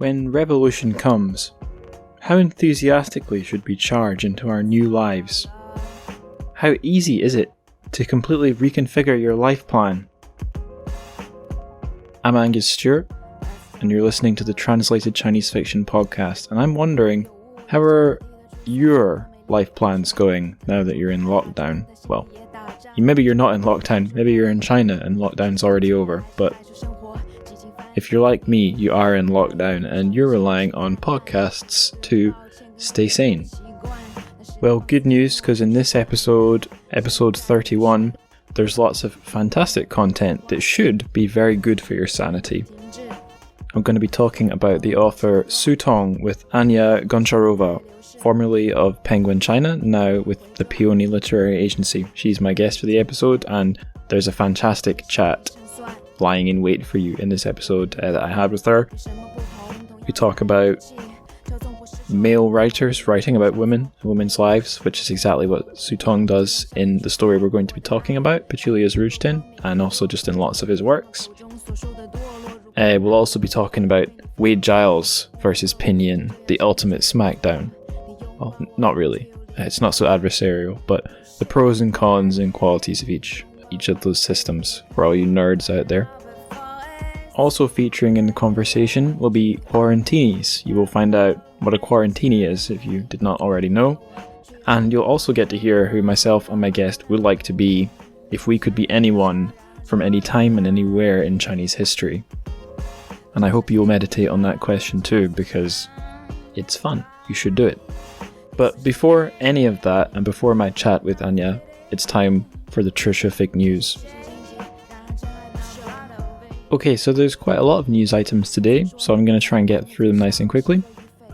When revolution comes, how enthusiastically should we charge into our new lives? How easy is it to completely reconfigure your life plan? I'm Angus Stewart, and you're listening to the Translated Chinese Fiction podcast, and I'm wondering, how are your life plans going now that you're in lockdown? Well, maybe you're not in lockdown, maybe you're in China and lockdown's already over, but if you're like me, you are in lockdown and you're relying on podcasts to stay sane. Well, good news, because in this episode 31, there's lots of fantastic content that should be very good for your sanity. I'm going to be talking about the author Tong with Anya Goncharova, formerly of Penguin China, now with the Peony Literary Agency. She's my guest for the episode, and there's a fantastic chat lying in wait for you in this episode that I had with her. We talk about male writers writing about women and women's lives, which is exactly what Tong does in the story we're going to be talking about, Petulia's Rouge, and also just in lots of his works. We'll also be talking about Wade Giles versus Pinion, the ultimate smackdown. Well, not really. It's not so adversarial, but the pros and cons and qualities of each of those systems for all you nerds out there. Also featuring in the conversation will be quarantinis. You will find out what a quarantini is if you did not already know. And you'll also get to hear who myself and my guest would like to be if we could be anyone from any time and anywhere in Chinese history. And I hope you'll meditate on that question too, because it's fun. You should do it. But before any of that, and before my chat with Anya, it's time for the terrific news. Okay, so there's quite a lot of news items today, so I'm going to try and get through them nice and quickly.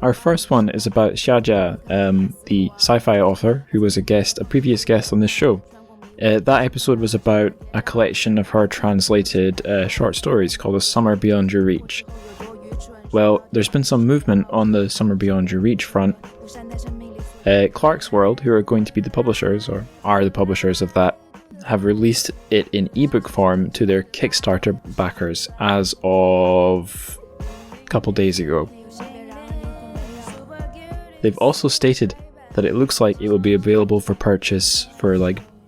Our first one is about Xiajia, the sci-fi author who was a previous guest on this show. That episode was about a collection of her translated short stories called A Summer Beyond Your Reach. Well, there's been some movement on the Summer Beyond Your Reach front. Clarkesworld, who are going to be the publishers, or are the publishers of that, have released it in ebook form to their Kickstarter backers as of a couple days ago. They've also stated that it looks like it will be available for purchase for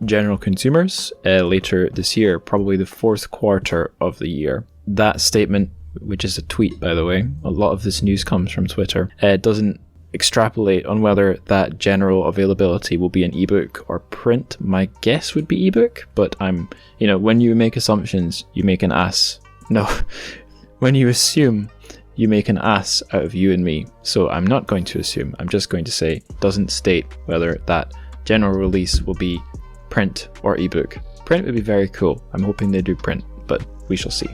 general consumers later this year, probably the fourth quarter of the year. That statement, which is a tweet by the way, a lot of this news comes from Twitter, doesn't extrapolate on whether that general availability will be an ebook or print. My guess would be ebook, but when you make assumptions, you make an ass. No, when you assume, you make an ass out of you and me. So I'm not going to assume, I'm just going to say, doesn't state whether that general release will be print or ebook. Print would be very cool. I'm hoping they do print, but we shall see.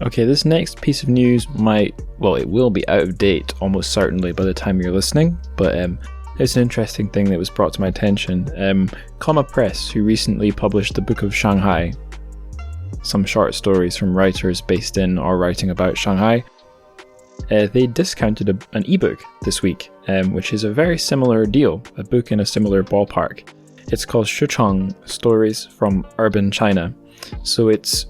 Okay, this next piece of news it will be out of date almost certainly by the time you're listening, but it's an interesting thing that was brought to my attention. Comma Press, who recently published the Book of Shanghai, some short stories from writers based in or writing about Shanghai, they discounted an ebook this week, which is a very similar deal, a book in a similar ballpark. It's called Shucheng, Stories from Urban China. So it's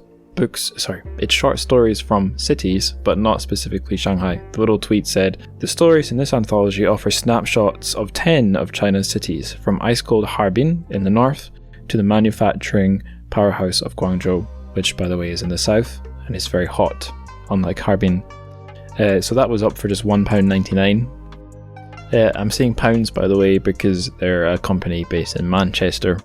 short stories from cities, but not specifically Shanghai. The little tweet said, "The stories in this anthology offer snapshots of 10 of China's cities, from ice-cold Harbin in the north to the manufacturing powerhouse of Guangzhou," which by the way is in the south, and it's very hot, unlike Harbin. So that was up for just £1.99. I'm saying pounds by the way because they're a company based in Manchester,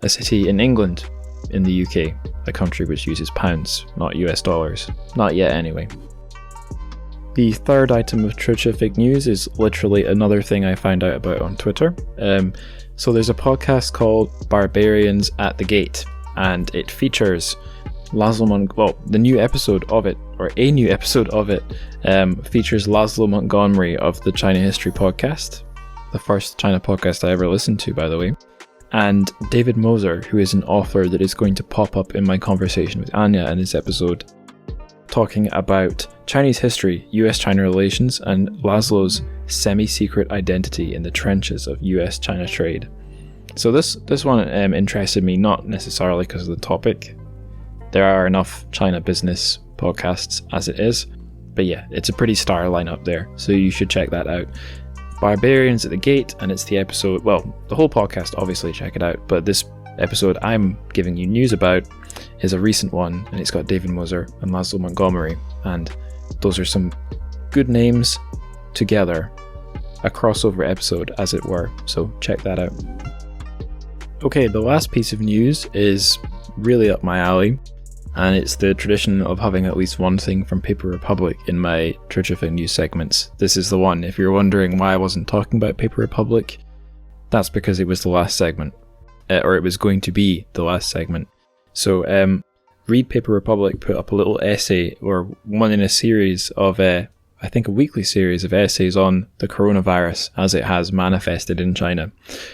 a city in England, in the UK, a country which uses pounds, not US dollars. Not yet anyway. The third item of terrific news is literally another thing I found out about on Twitter. So there's a podcast called Barbarians at the Gate, and it features the new episode of it, or a new episode of it, features Laszlo Montgomery of the China History podcast, the first China podcast I ever listened to, by the way, and David Moser, who is an author that is going to pop up in my conversation with Anya in this episode, talking about Chinese history, US-China relations, and Laszlo's semi-secret identity in the trenches of US-China trade. So this one interested me, not necessarily because of the topic. There are enough China business podcasts as it is, But yeah, it's a pretty star lineup there, so you should check that out. Barbarians at the Gate, and it's the episode, well, the whole podcast, obviously check it out, but this episode I'm giving you news about is a recent one, and it's got David Moser and Laszlo Montgomery, and those are some good names together, a crossover episode as it were, so check that out. Okay, the last piece of news is really up my alley, and it's the tradition of having at least one thing from Paper Republic in my Terrific News segments. This is the one. If you're wondering why I wasn't talking about Paper Republic, that's because it was the last segment, or it was going to be the last segment. So, Read Paper Republic put up a little essay, or one in a series of, I think a weekly series of essays on the coronavirus as it has manifested in China.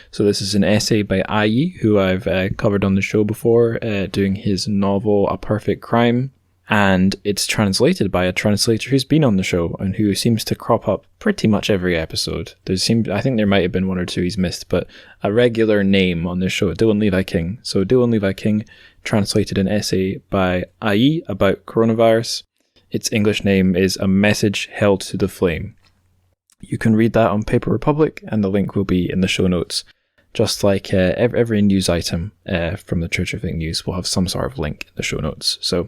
So this is an essay by Ai, who I've covered on the show before, doing his novel A Perfect Crime, and it's translated by a translator who's been on the show and who seems to crop up pretty much every episode. I think there might have been one or two he's missed, but a regular name on this show, Dylan Levi King. So Dylan Levi King translated an essay by Ai about coronavirus. Its English name is A Message Held to the Flame. You can read that on Paper Republic, and the link will be in the show notes. Just like every news item from the Terrific News will have some sort of link in the show notes. So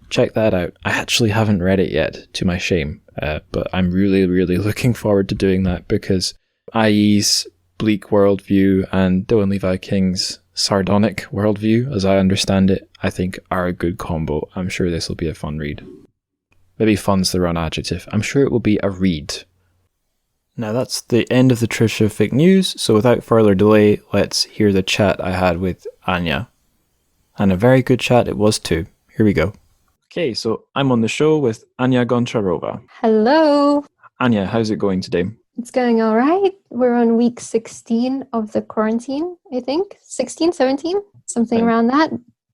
check that out. I actually haven't read it yet, to my shame, but I'm really, really looking forward to doing that because Ai's bleak worldview and Dylan Levi King's sardonic worldview, as I understand it, I think are a good combo. I'm sure this will be a fun read. Maybe fun's the wrong adjective. I'm sure it will be a read. Now that's the end of the Terrific News, so without further delay, let's hear the chat I had with Anya. And a very good chat it was too. Here we go. Okay, so I'm on the show with Anya Goncharova. Hello. Anya, how's it going today? It's going all right. We're on week 16 of the quarantine, I think. 16, 17, something around that.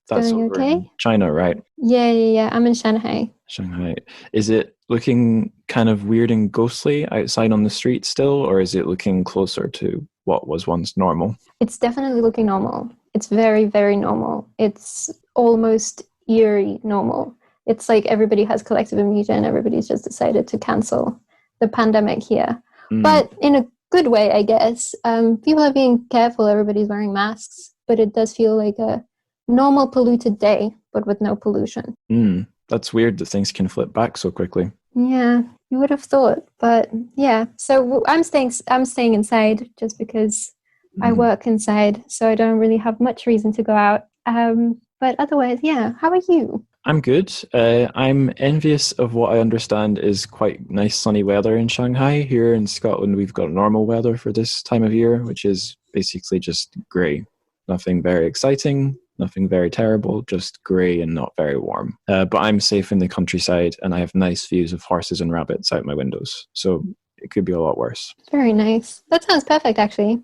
That's going over okay. In China, right? Yeah. I'm in Shanghai. Shanghai. Is it looking kind of weird and ghostly outside on the street still, or is it looking closer to what was once normal? It's definitely looking normal. It's very, very normal. It's almost eerie normal. It's like everybody has collective amnesia and everybody's just decided to cancel the pandemic here. But in a good way, I guess. People are being careful. Everybody's wearing masks. But it does feel like a normal polluted day, but with no pollution. That's weird that things can flip back so quickly. Yeah, you would have thought. But yeah, so I'm staying inside just because I work inside. So I don't really have much reason to go out. But otherwise, yeah. How are you? I'm good. I'm envious of what I understand is quite nice sunny weather in Shanghai. Here in Scotland, we've got normal weather for this time of year, which is basically just grey. Nothing very exciting, nothing very terrible, just grey and not very warm. But I'm safe in the countryside and I have nice views of horses and rabbits out my windows. So it could be a lot worse. Very nice. That sounds perfect, actually.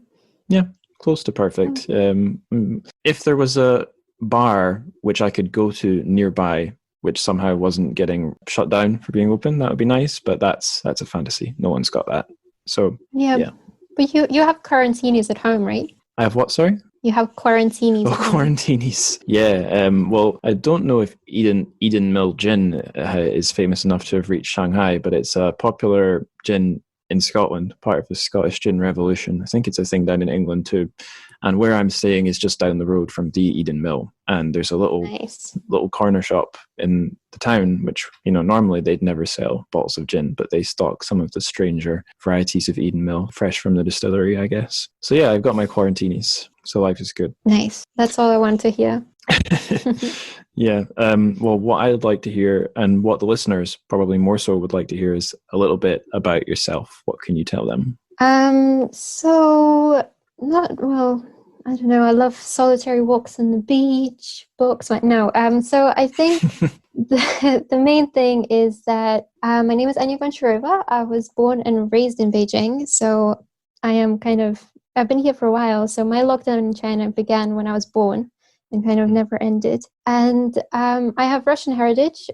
Yeah, close to perfect. If there was a bar which I could go to nearby, which somehow wasn't getting shut down for being open, that would be nice, but that's a fantasy. No one's got that. So yeah. But you have quarantinis at home, right? I have what, sorry? You have quarantinis. Oh, quarantinis. Yeah. Well, I don't know if Eden Mill Gin is famous enough to have reached Shanghai, but it's a popular gin in Scotland, part of the Scottish Gin Revolution. I think it's a thing down in England too. And where I'm staying is just down the road from the Eden Mill. And there's a little corner shop in the town, which, normally they'd never sell bottles of gin, but they stock some of the stranger varieties of Eden Mill, fresh from the distillery, I guess. So yeah, I've got my quarantinis. So life is good. Nice. That's all I want to hear. Yeah. Well, what I'd like to hear, and what the listeners probably more so would like to hear, is a little bit about yourself. What can you tell them? I don't know. I love solitary walks on the beach, books. So I think the main thing is that my name is Anya Goncharova. I was born and raised in Beijing. So I've been here for a while. So my lockdown in China began when I was born and kind of never ended. And I have Russian heritage.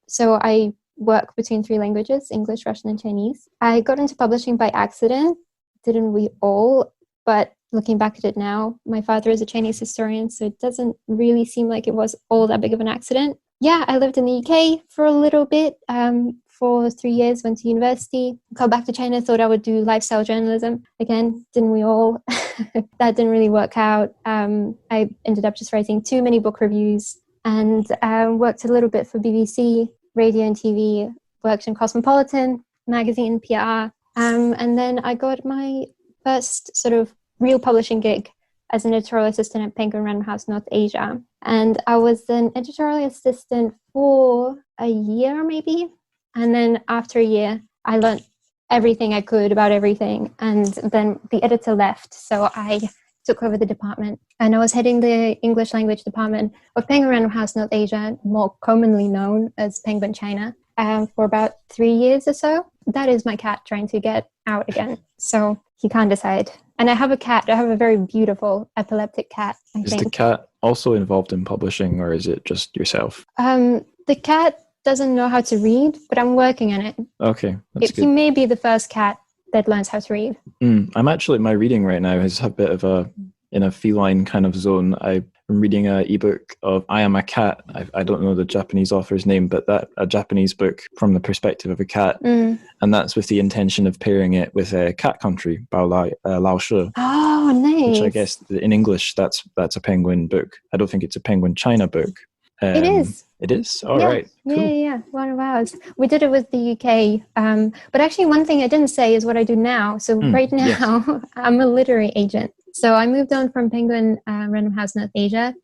So I work between 3 languages, English, Russian, and Chinese. I got into publishing by accident. Didn't we all? But looking back at it now, my father is a Chinese historian, so it doesn't really seem like it was all that big of an accident. Yeah, I lived in the UK for a little bit, for 3 years, went to university, got back to China, thought I would do lifestyle journalism. Again, didn't we all? That didn't really work out. I ended up just writing too many book reviews and worked a little bit for BBC, radio and TV, worked in Cosmopolitan magazine, PR. And then I got my first sort of real publishing gig as an editorial assistant at Penguin Random House North Asia. And I was an editorial assistant for a year maybe. And then after a year, I learned everything I could about everything. And then the editor left. So I took over the department. And I was heading the English language department of Penguin Random House North Asia, more commonly known as Penguin China, for about 3 years or so. That is my cat trying to get out again. So he can't decide. And I have a cat. I have a very beautiful epileptic cat, I think. Is the cat also involved in publishing, or is it just yourself? The cat doesn't know how to read, but I'm working on it. Okay, that's good. He may be the first cat that learns how to read. I'm actually, my reading right now is a bit of in a feline kind of zone. I'm reading an ebook of I Am a Cat. I don't know the Japanese author's name, but a Japanese book from the perspective of a cat. And that's with the intention of pairing it with Cat Country, Bao Lao Shi. Oh, nice. Which I guess in English, that's a penguin book. I don't think it's a Penguin China book. It is. It is? All right. Cool. Yeah. One of ours. We did it with the UK. But actually, one thing I didn't say is what I do now. So right now, I'm a literary agent. So I moved on from Penguin Random House North Asia.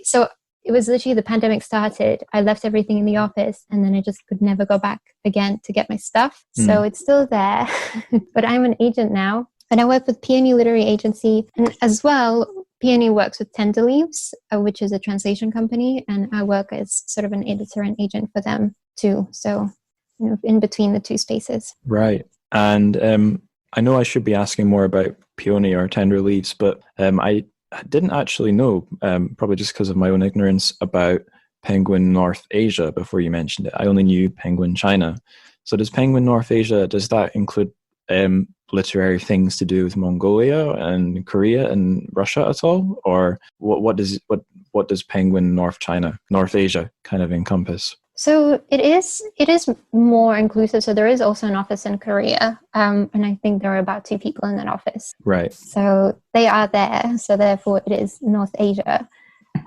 So it was literally the pandemic started. I left everything in the office and then I just could never go back again to get my stuff. So it's still there. But I'm an agent now. And I work with Peony Literary Agency. And as well, Peony works with Tender Leaves, which is a translation company. And I work as sort of an editor and agent for them too. So, in between the two spaces. Right. And I know I should be asking more about Peony or Tender Leaves, but I didn't actually know, probably just because of my own ignorance, about Penguin North Asia before you mentioned it. I only knew Penguin China. So does Penguin North Asia, does that include literary things to do with Mongolia and Korea and Russia at all? Or what does Penguin North Asia kind of encompass? So it is more inclusive. So there is also an office in Korea, and I think there are about 2 people in that office. Right. So they are there. So therefore, it is North Asia,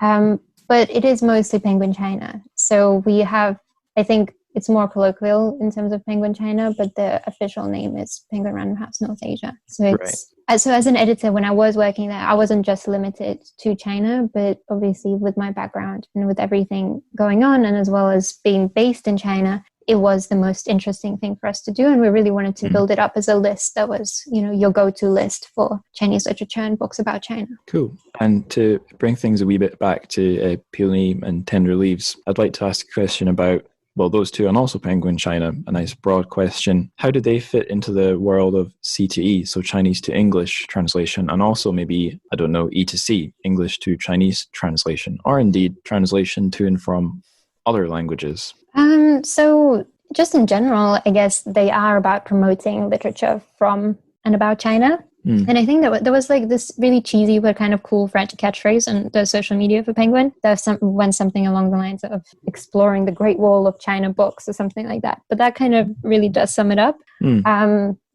but it is mostly Penguin China. So we have, I think, it's more colloquial in terms of Penguin China, but the official name is Penguin Random House North Asia. So it's so as an editor, when I was working there, I wasn't just limited to China, but obviously with my background and with everything going on, and as well as being based in China, it was the most interesting thing for us to do. And we really wanted to build it up as a list that was, your go-to list for Chinese literature and books about China. Cool. And to bring things a wee bit back to Peony and Tender Leaves, I'd like to ask a question about, well, those two, and also Penguin China, a nice broad question. How do they fit into the world of C2E, so Chinese to English translation, and also maybe, I don't know, E2C, English to Chinese translation, or indeed translation to and from other languages? So just in general, I guess they are about promoting literature from and about China. And I think that there was like this really cheesy but kind of cool French catchphrase on the social media for Penguin. There went something along the lines of exploring the Great Wall of China books or something like that. But that kind of really does sum it up.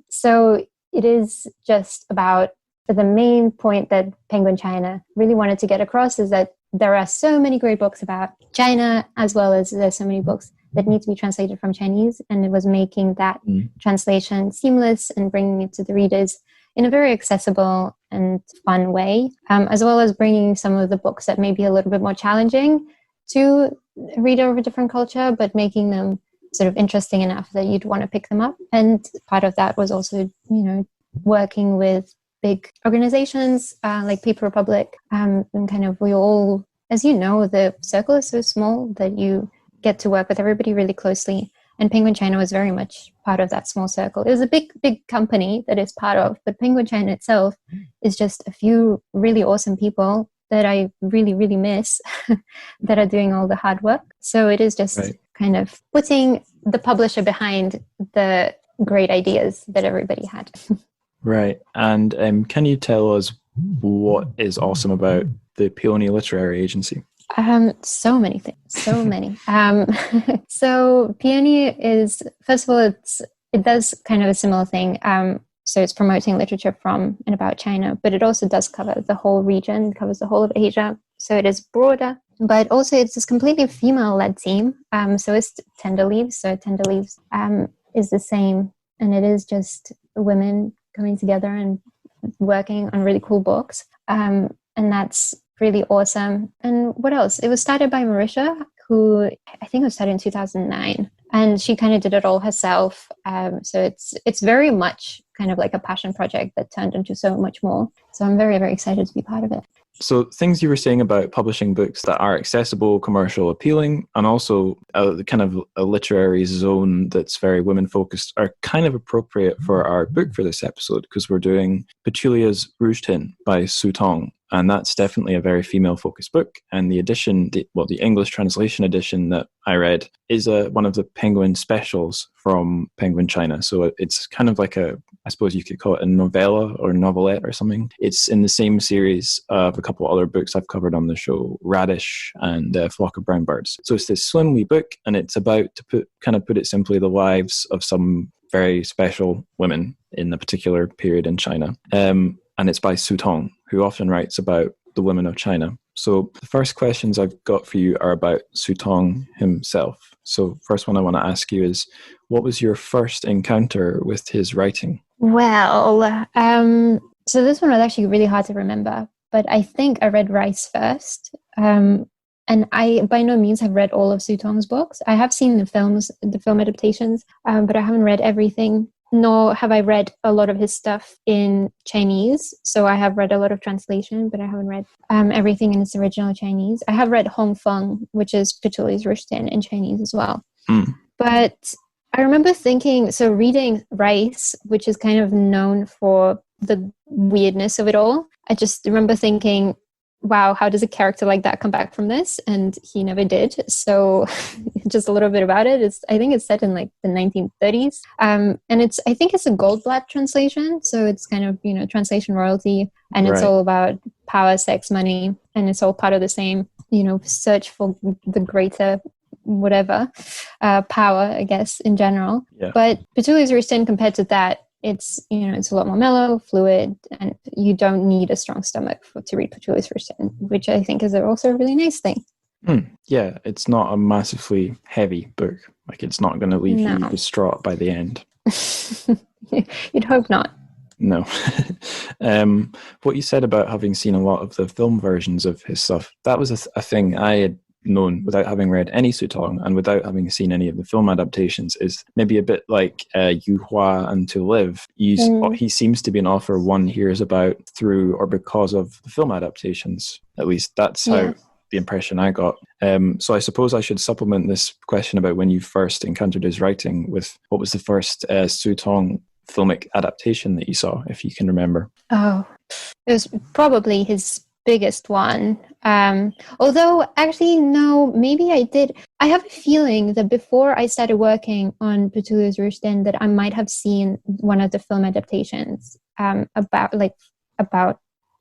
So it is just about the main point that Penguin China really wanted to get across is that there are so many great books about China, as well as there's so many books that need to be translated from Chinese. And it was making that translation seamless and bringing it to the readers in a very accessible and fun way, as well as bringing some of the books that may be a little bit more challenging to a reader of a different culture, but making them sort of interesting enough that you'd want to pick them up. And part of that was also, working with big organizations like Paper Republic, and kind of we all, as you know, the circle is so small that you get to work with everybody really closely. And Penguin China was very much part of that small circle. It was a big company that is part of, but Penguin China itself is just a few really awesome people that I really, really miss that are doing all the hard work. So it is just kind of putting the publisher behind the great ideas that everybody had. Right. And can you tell us what is awesome about the Peony Literary Agency? So many things, so many. So Peony is, first of all, it does kind of a similar thing. So it's promoting literature from and about China, but it also does cover the whole region, covers the whole of Asia. So it is broader, but also it's this completely female-led team. So it's Tender Leaves. So Tender Leaves is the same, and it is just women coming together and working on really cool books. And that's really awesome. And what else? It was started by Marisha, who I think it was started in 2009. And she kind of did it all herself. So it's very much kind of like a passion project that turned into so much more. So I'm very, very excited to be part of it. So things you were saying about publishing books that are accessible, commercial, appealing, and also kind of a literary zone that's very women-focused are kind of appropriate for our book for this episode, because we're doing Petulia's Rouge by Tong. And that's definitely a very female-focused book. And the edition, the English translation edition that I read is one of the Penguin specials from Penguin China. So it's kind of like I suppose you could call it a novella or novelette or something. It's in the same series of a couple other books I've covered on the show, Radish and Flock of Brown Birds. So it's this slim wee book, and it's about, to put it simply, the lives of some very special women in a particular period in China. And it's by Tong, who often writes about the women of China. So the first questions I've got for you are about Tong himself. So first one I want to ask you is, what was your first encounter with his writing? Well, so this one was actually really hard to remember, but I think I read Rice first. And I, by no means, have read all of Tong's books. I have seen the film adaptations, but I haven't read everything. Nor have I read a lot of his stuff in Chinese. So I have read a lot of translation, but I haven't read everything in its original Chinese. I have read Hóngfěn, which is Petulia's Rouge in Chinese as well. But I remember thinking, so reading Rice, which is kind of known for the weirdness of it all, I just remember thinking, wow, how does a character like that come back from this? And he never did. So just a little bit about it. I think it's set in like the 1930s. And I think it's a Goldblatt translation. So it's kind of, translation royalty. And it's all about power, sex, money. And it's all part of the same, search for the greater whatever, power, I guess, in general. Yeah. But Petulia's Rouge compared to that, it's a lot more mellow, fluid, and you don't need a strong stomach to read Petulia's Rouge, which I think is also a really nice thing. Yeah, it's not a massively heavy book. Like, it's not going to leave you distraught by the end. You'd hope not. No. What you said about having seen a lot of the film versions of his stuff, that was a thing I had known without having read any Tong and without having seen any of the film adaptations, is maybe a bit like Yu Hua and To Live. He seems to be an author one hears about through or because of the film adaptations. At least that's how the impression I got. So I suppose I should supplement this question about when you first encountered his writing with what was the first Tong filmic adaptation that you saw, if you can remember. Oh, it was probably his biggest one. Although actually no, maybe I did. I have a feeling that before I started working on Petulia's Rouge that I might have seen one of the film adaptations about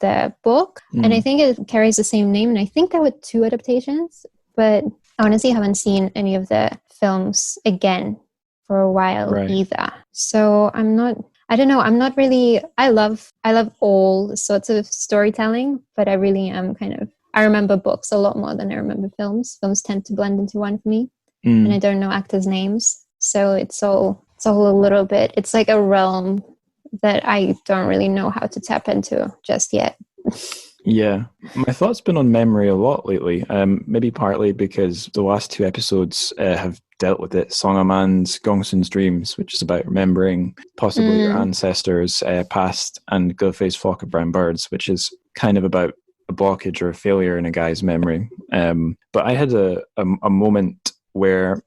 the book. And I think it carries the same name, and I think there were 2 adaptations, but I honestly haven't seen any of the films again for a while either. So I'm not really, I love all sorts of storytelling, but I really am I remember books a lot more than I remember films. Films tend to blend into one for me, and I don't know actors' names. So it's all a little bit, it's like a realm that I don't really know how to tap into just yet. Yeah, my thought's been on memory a lot lately, maybe partly because the last 2 episodes have dealt with it. Song of Man's Gongsun's Dreams, which is about remembering possibly your ancestors' past, and Gofei's Flock of Brown Birds, which is kind of about a blockage or a failure in a guy's memory. But I had a moment where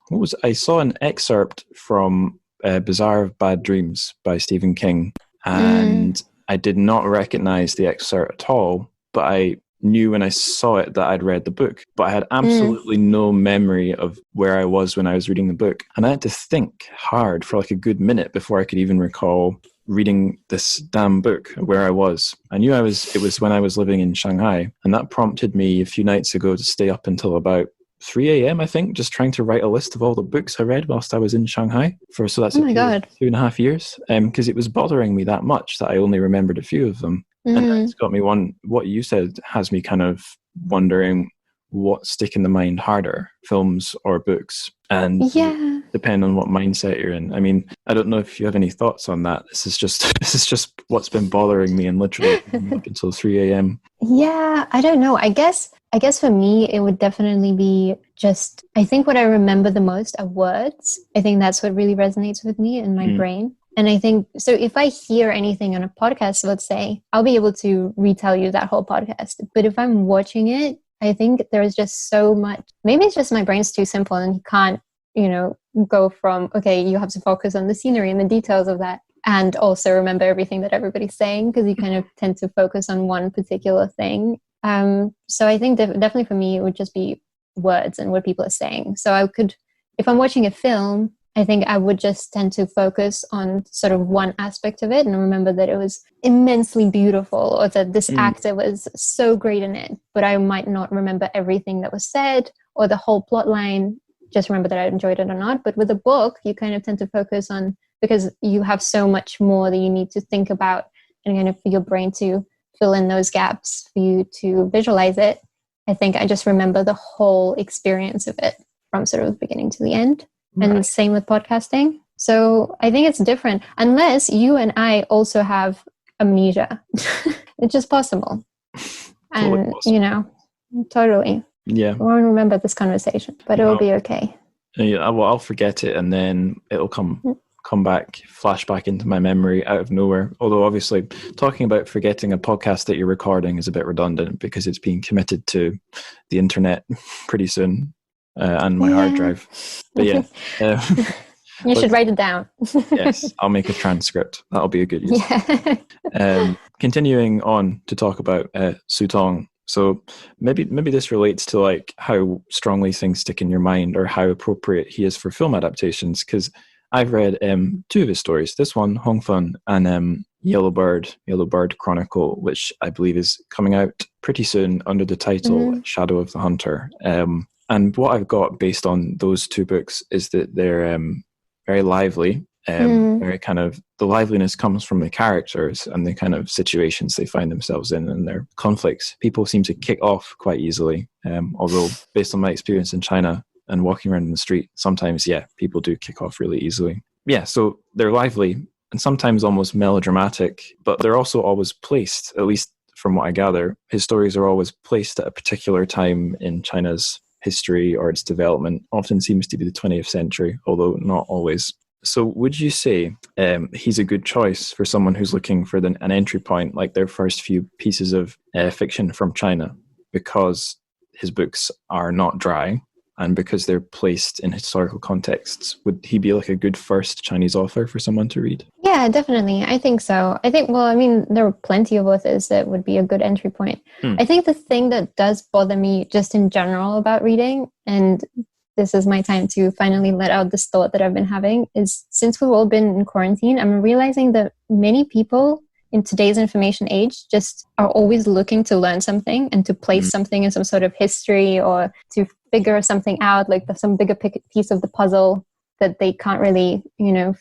I saw an excerpt from Bazaar of Bad Dreams by Stephen King, and I did not recognize the excerpt at all, but I knew when I saw it that I'd read the book, but I had absolutely no memory of where I was when I was reading the book. And I had to think hard for like a good minute before I could even recall reading this damn book where I was. I knew it was when I was living in Shanghai, and that prompted me a few nights ago to stay up until about 3 a.m. I think, just trying to write a list of all the books I read whilst I was in Shanghai so that's Oh my God. 2.5 years, because it was bothering me that much that I only remembered a few of them. And it's got me what you said has me kind of wondering what stick in the mind harder, films or books, and depend on what mindset you're in. I mean, I don't know if you have any thoughts on that. This is just what's been bothering me, and literally up until 3 a.m. Yeah, I don't know. I guess for me, it would definitely be just, I think what I remember the most are words. I think that's what really resonates with me in my brain. And I think, so if I hear anything on a podcast, let's say, I'll be able to retell you that whole podcast. But if I'm watching it, I think there's just so much, maybe it's just my brain's too simple and you can't, go from, okay, you have to focus on the scenery and the details of that, and also remember everything that everybody's saying, because you kind of tend to focus on one particular thing. So I think definitely for me, it would just be words and what people are saying. So I could, if I'm watching a film, I think I would just tend to focus on sort of one aspect of it and remember that it was immensely beautiful, or that this actor was so great in it, but I might not remember everything that was said or the whole plot line, just remember that I enjoyed it or not. But with a book, you kind of tend to focus on, because you have so much more that you need to think about and kind of for your brain to fill in those gaps for you to visualize it. I think I just remember the whole experience of it from sort of the beginning to the end. And the same with podcasting. So I think it's different, unless you and I also have amnesia. It's just possible. Totally And, possible. totally. Yeah. I won't remember this conversation, but it will be okay. Yeah, well, I'll forget it, and then it'll come back, flash back into my memory out of nowhere. Although obviously talking about forgetting a podcast that you're recording is a bit redundant, because it's being committed to the internet pretty soon. And my hard drive. But yeah. You should write it down. Yes, I'll make a transcript. That'll be a good use. Yeah. Continuing on to talk about Tong. So maybe this relates to like how strongly things stick in your mind, or how appropriate he is for film adaptations. Because I've read 2 of his stories. This one, Hóngfěn, and Yellow Bird Chronicle, which I believe is coming out pretty soon under the title Shadow of the Hunter. And what I've got based on those 2 books is that they're very lively. Very kind of, the liveliness comes from the characters and the kind of situations they find themselves in and their conflicts. People seem to kick off quite easily. Although, based on my experience in China and walking around in the street, sometimes, people do kick off really easily. Yeah, so they're lively and sometimes almost melodramatic, but they're also always placed, at least from what I gather, his stories are always placed at a particular time in China's history or its development. Often seems to be the 20th century, although not always. So would you say he's a good choice for someone who's looking for an entry point, like their first few pieces of fiction from China, because his books are not dry and because they're placed in historical contexts? Would he be like a good first Chinese author for someone to read? Yeah, definitely. I think so. There are plenty of authors that would be a good entry point. I think the thing that does bother me just in general about reading, and this is my time to finally let out this thought that I've been having, is since we've all been in quarantine, I'm realizing that many people in today's information age just are always looking to learn something and to place something in some sort of history, or to figure something out, like some bigger piece of the puzzle that they can't really,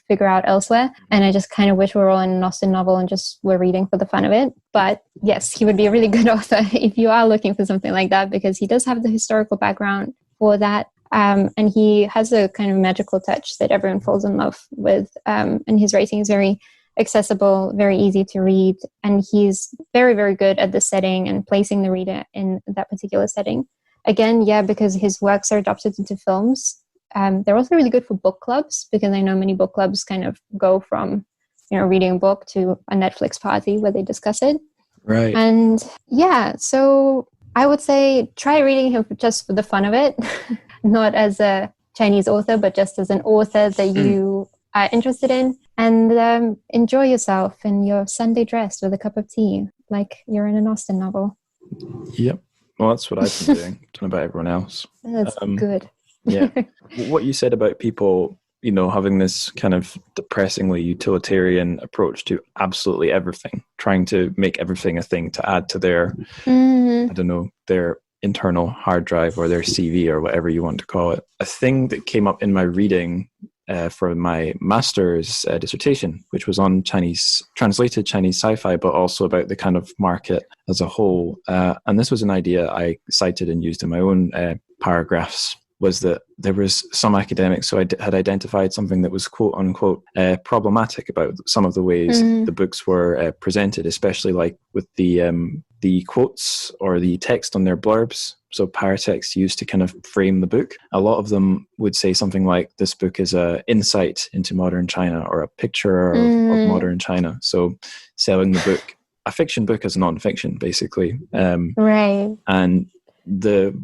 figure out elsewhere. And I just kind of wish we were all in an Austen novel and just were reading for the fun of it. But yes, he would be a really good author if you are looking for something like that, because he does have the historical background for that. And he has a kind of magical touch that everyone falls in love with. And his writing is very accessible, very easy to read. And he's very, very good at the setting and placing the reader in that particular setting. Again, because his works are adapted into films. They're also really good for book clubs, because I know many book clubs kind of go from, reading a book to a Netflix party where they discuss it. Right. And so I would say try reading him just for the fun of it, not as a Chinese author, but just as an author that you are interested in, and enjoy yourself in your Sunday dress with a cup of tea, like you're in an Austen novel. Yep. Well, that's what I've been doing. I don't know about everyone else. That's good. Yeah. What you said about people having this kind of depressingly utilitarian approach to absolutely everything, trying to make everything a thing to add to their, I don't know, their internal hard drive or their CV or whatever you want to call it. A thing that came up in my reading for my master's dissertation, which was on translated Chinese sci-fi, but also about the kind of market as a whole. And this was an idea I cited and used in my own paragraphs, was that there was some academics who had identified something that was quote unquote problematic about some of the ways the books were presented, especially like with the quotes or the text on their blurbs. So paratext used to kind of frame the book. A lot of them would say something like, this book is an insight into modern China, or a picture of modern China. So selling the book, a fiction book as non-fiction, basically. Right. And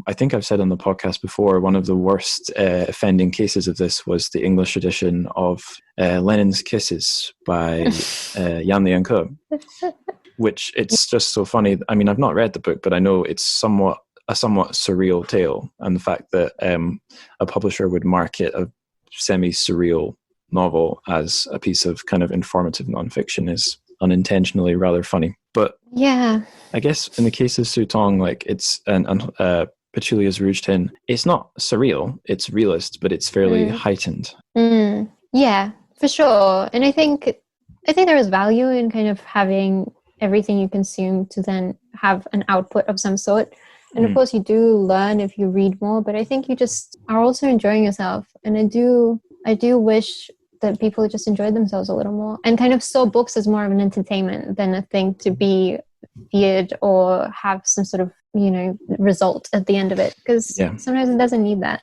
I think I've said on the podcast before, one of the worst offending cases of this was the English edition of Lenin's Kisses by Yan Lianke, which it's just so funny. I mean, I've not read the book, but I know it's a somewhat surreal tale. And the fact that a publisher would market a semi-surreal novel as a piece of kind of informative nonfiction is unintentionally rather funny. But yeah, I guess in the case of Tong, like it's Petulia's Rouge tin, it's not surreal, it's realist, but it's fairly heightened. Yeah, for sure. And I think there is value in kind of having everything you consume to then have an output of some sort. And of course you do learn if you read more, but I think you just are also enjoying yourself. And I do wish that people just enjoyed themselves a little more and kind of saw books as more of an entertainment than a thing to be feared or have some sort of, result at the end of it. Because sometimes it doesn't need that.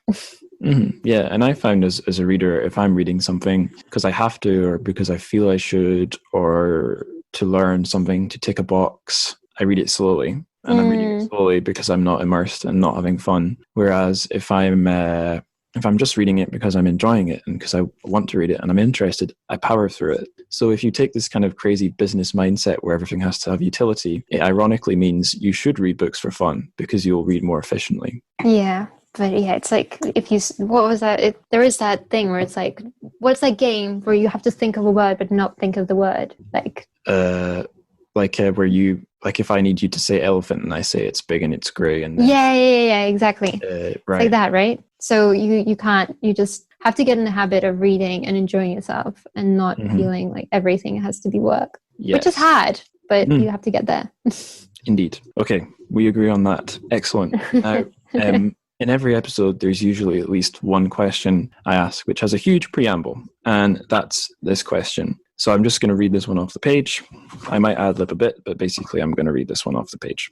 Yeah, and I found as a reader, if I'm reading something because I have to, or because I feel I should, or to learn something, to tick a box, I read it slowly. And I'm reading it slowly because I'm not immersed and not having fun. Whereas if I'm just reading it because I'm enjoying it and because I want to read it and I'm interested, I power through it. So if you take this kind of crazy business mindset where everything has to have utility, it ironically means you should read books for fun because you'll read more efficiently. Yeah. But yeah, it's like what was that? There is that thing where it's like, what's that game where you have to think of a word but not think of the word? Where you, like if I need you to say elephant and I say it's big and it's grey and yeah, exactly. Right. It's like that, right? So you can't, you just have to get in the habit of reading and enjoying yourself and not feeling like everything has to be work, which is hard, but you have to get there. Indeed. Okay, we agree on that. Excellent. Now, in every episode, there's usually at least one question I ask, which has a huge preamble, and that's this question. So I'm just going to read this one off the page. I might ad-lib a bit, but basically I'm going to read this one off the page.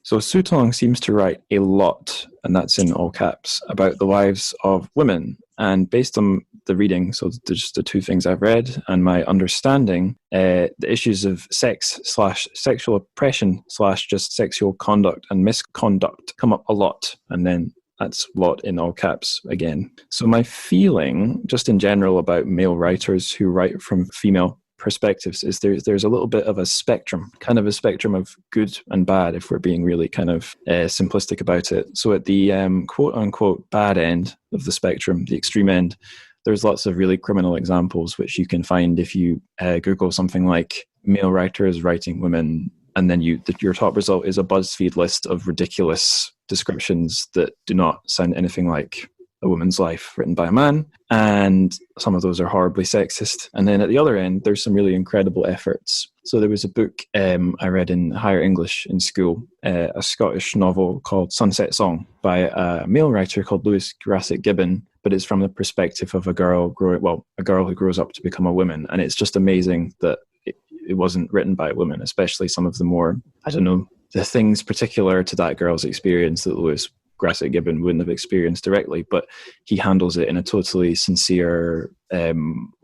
So Tong seems to write a lot, and that's in all caps, about the lives of women. And based on the reading, so just the two things I've read, and my understanding, the issues of sex/sexual oppression / just sexual conduct and misconduct come up a lot. And then that's lot in all caps again. So my feeling, just in general, about male writers who write from female perspectives is there's a little bit of a spectrum, kind of a spectrum of good and bad, if we're being really kind of simplistic about it. So at the quote-unquote bad end of the spectrum, the extreme end, there's lots of really criminal examples, which you can find if you Google something like male writers writing women, and then your top result is a BuzzFeed list of ridiculous descriptions that do not sound anything like a woman's life written by a man, and some of those are horribly sexist. And then at the other end, there's some really incredible efforts. So there was a book I read in higher English in school, a Scottish novel called Sunset Song by a male writer called Lewis Grassic Gibbon, but it's from the perspective of a girl who grows up to become a woman. And it's just amazing that it wasn't written by a woman, especially some of the more, I don't know, the things particular to that girl's experience that Lewis Grassic Gibbon wouldn't have experienced directly, but he handles it in a totally sincere,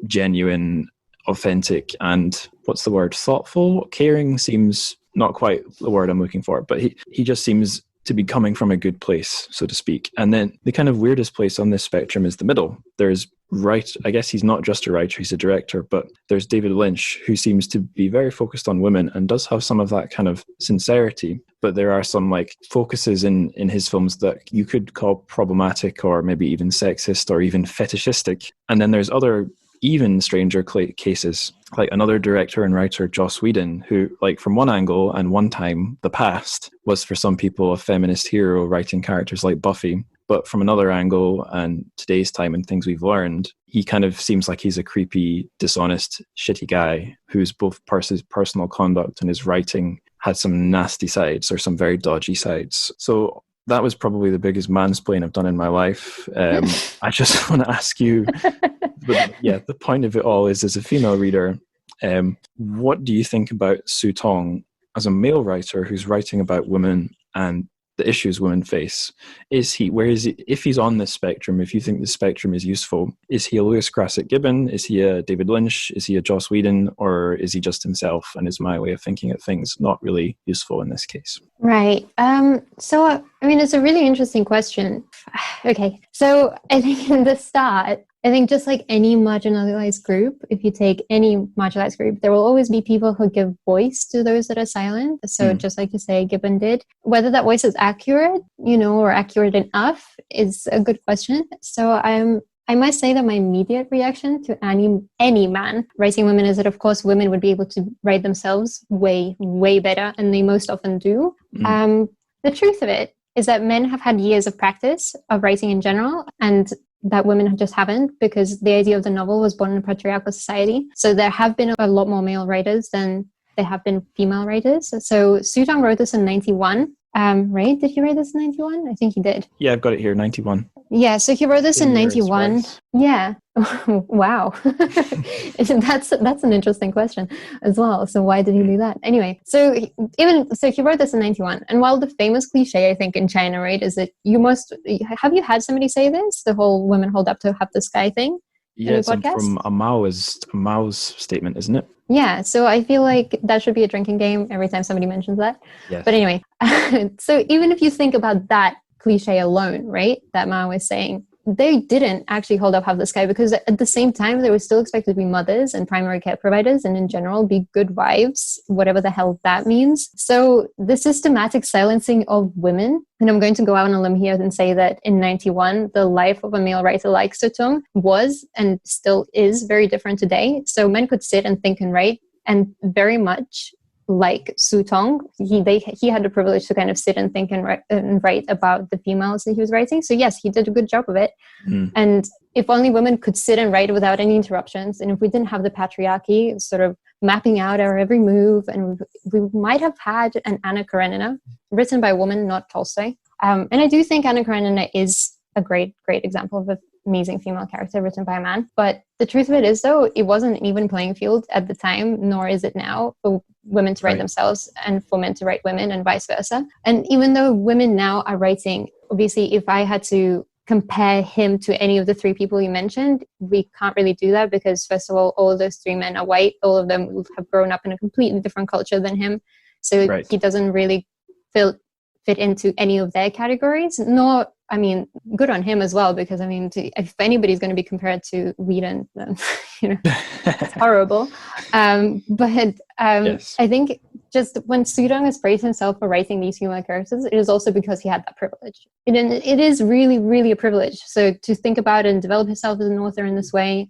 genuine, authentic, and thoughtful? Caring seems not quite the word I'm looking for, but he just seems to be coming from a good place, so to speak. And then the kind of weirdest place on this spectrum is the middle. There's I guess he's not just a writer, he's a director, but there's David Lynch, who seems to be very focused on women and does have some of that kind of sincerity. But there are some like focuses in his films that you could call problematic or maybe even sexist or even fetishistic. And then there's other even stranger cases, like another director and writer, Joss Whedon, who, like, from one angle and one time, the past, was for some people a feminist hero writing characters like Buffy. But from another angle and today's time and things we've learned, he kind of seems like he's a creepy, dishonest, shitty guy who's both his personal conduct and his writing had some nasty sides or some very dodgy sides. So that was probably the biggest mansplain I've done in my life. I just want to ask you, but yeah, the point of it all is, as a female reader, what do you think about Su Tong as a male writer who's writing about women and the issues women face? Is he, if he's on this spectrum, if you think the spectrum is useful, is he a Lewis Grassic Gibbon? Is he a David Lynch? Is he a Joss Whedon? Or is he just himself? And is my way of thinking at things not really useful in this case? Right. So, I mean, it's a really interesting question. Okay. So I think in the start, I think just like any marginalized group, if you take any marginalized group, there will always be people who give voice to those that are silent. So just like you say, Gibbon did. Whether that voice is accurate, or accurate enough is a good question. So I must say that my immediate reaction to any man writing women is that, of course, women would be able to write themselves way, way better, and they most often do. The truth of it is that men have had years of practice of writing in general, and that women just haven't, because the idea of the novel was born in a patriarchal society. So there have been a lot more male writers than there have been female writers. So Su Tong wrote this in 91. Right? Did he write this in 91? I think he did. Yeah, I've got it here, 91. Yeah, so he wrote this in 91. Yeah. Wow. That's an interesting question as well. So why did he do that? Anyway, so he wrote this in 91. And while the famous cliche, I think, in China, right, is that have you had somebody say this? The whole women hold up to half the sky thing? Yeah, it's from a Mao's statement, isn't it? Yeah, so I feel like that should be a drinking game every time somebody mentions that. Yes. But anyway, so even if you think about that cliche alone, right, that Mao was saying, they didn't actually hold up half the sky, because at the same time, they were still expected to be mothers and primary care providers, and in general, be good wives, whatever the hell that means. So the systematic silencing of women, and I'm going to go out on a limb here and say that in 91, the life of a male writer like Su Tong was and still is very different today. So men could sit and think and write, and very much like Su Tong, he had the privilege to kind of sit and think and write about the females that he was writing. So yes, he did a good job of it. And if only women could sit and write without any interruptions, and if we didn't have the patriarchy sort of mapping out our every move, and we might have had an Anna Karenina written by a woman, not Tolstoy. And I do think Anna Karenina is a great, great example of an amazing female character written by a man. But the truth of it is, though, it wasn't an even playing field at the time, nor is it now, for women to write themselves and for men to write women, and vice versa. And even though women now are writing, obviously, if I had to compare him to any of the three people you mentioned, we can't really do that, because first of all of those three men are white. All of them have grown up in a completely different culture than him. So he doesn't really fit into any of their categories, nor, I mean, good on him as well, because I mean, if anybody's going to be compared to Whedon, then, it's horrible. Yes. I think just when Su Tong has praised himself for writing these female characters, it is also because he had that privilege. It is really, really a privilege. So to think about and develop himself as an author in this way,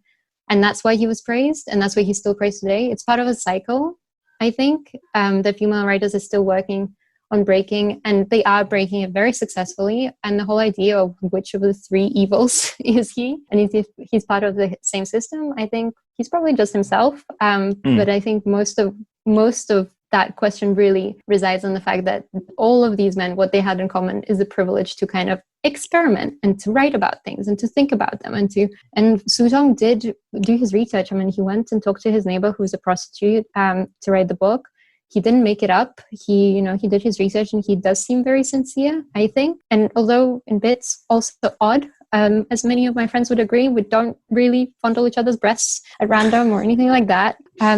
and that's why he was praised, and that's why he's still praised today. It's part of a cycle, I think, that female writers are still working on breaking, and they are breaking it very successfully. And the whole idea of which of the three evils is he, and if he's part of the same system, I think he's probably just himself. But I think most of that question really resides on the fact that all of these men, what they had in common is the privilege to kind of experiment and to write about things and to think about them, and Su Tong did do his research. I mean, he went and talked to his neighbor who was a prostitute to write the book. He didn't make it up. He did his research, and he does seem very sincere, I think. And although in bits also odd, as many of my friends would agree, we don't really fondle each other's breasts at random or anything like that.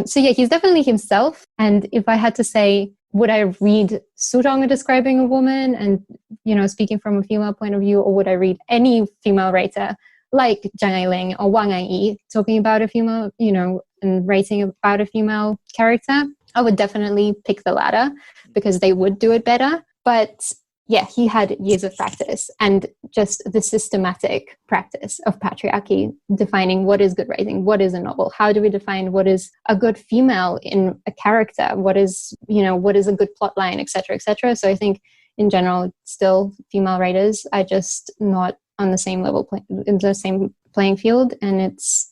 So yeah, he's definitely himself. And if I had to say would I read Sutong describing a woman and, speaking from a female point of view, or would I read any female writer like Zhang Ailing or Wang Anyi talking about a female, and writing about a female character? I would definitely pick the latter because they would do it better. But yeah, he had years of practice and just the systematic practice of patriarchy, defining what is good writing, what is a novel, how do we define what is a good female in a character, what is a good plot line, etc., etc. So I think in general, still female writers are just not on the same level, in the same playing field, and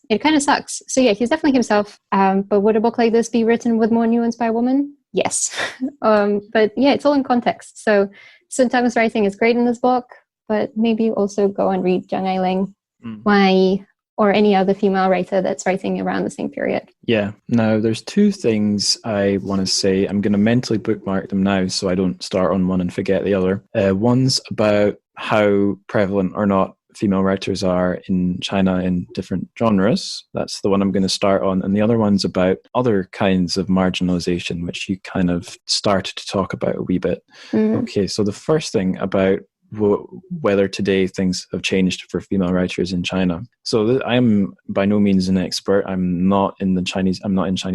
it kind of sucks. So yeah, he's definitely himself. But would a book like this be written with more nuance by a woman? Yes. But yeah, it's all in context. So Sun Tung's writing is great in this book, but maybe also go and read Zhang Ailing, Wang, or any other female writer that's writing around the same period. Yeah. Now, there's two things I want to say. I'm going to mentally bookmark them now so I don't start on one and forget the other. One's about how prevalent or not female writers are in China in different genres. That's the one I'm going to start on. And the other one's about other kinds of marginalization, which you kind of started to talk about a wee bit. Okay, so the first thing about whether today things have changed for female writers in China. So I'm by no means an expert. I'm not in Chinese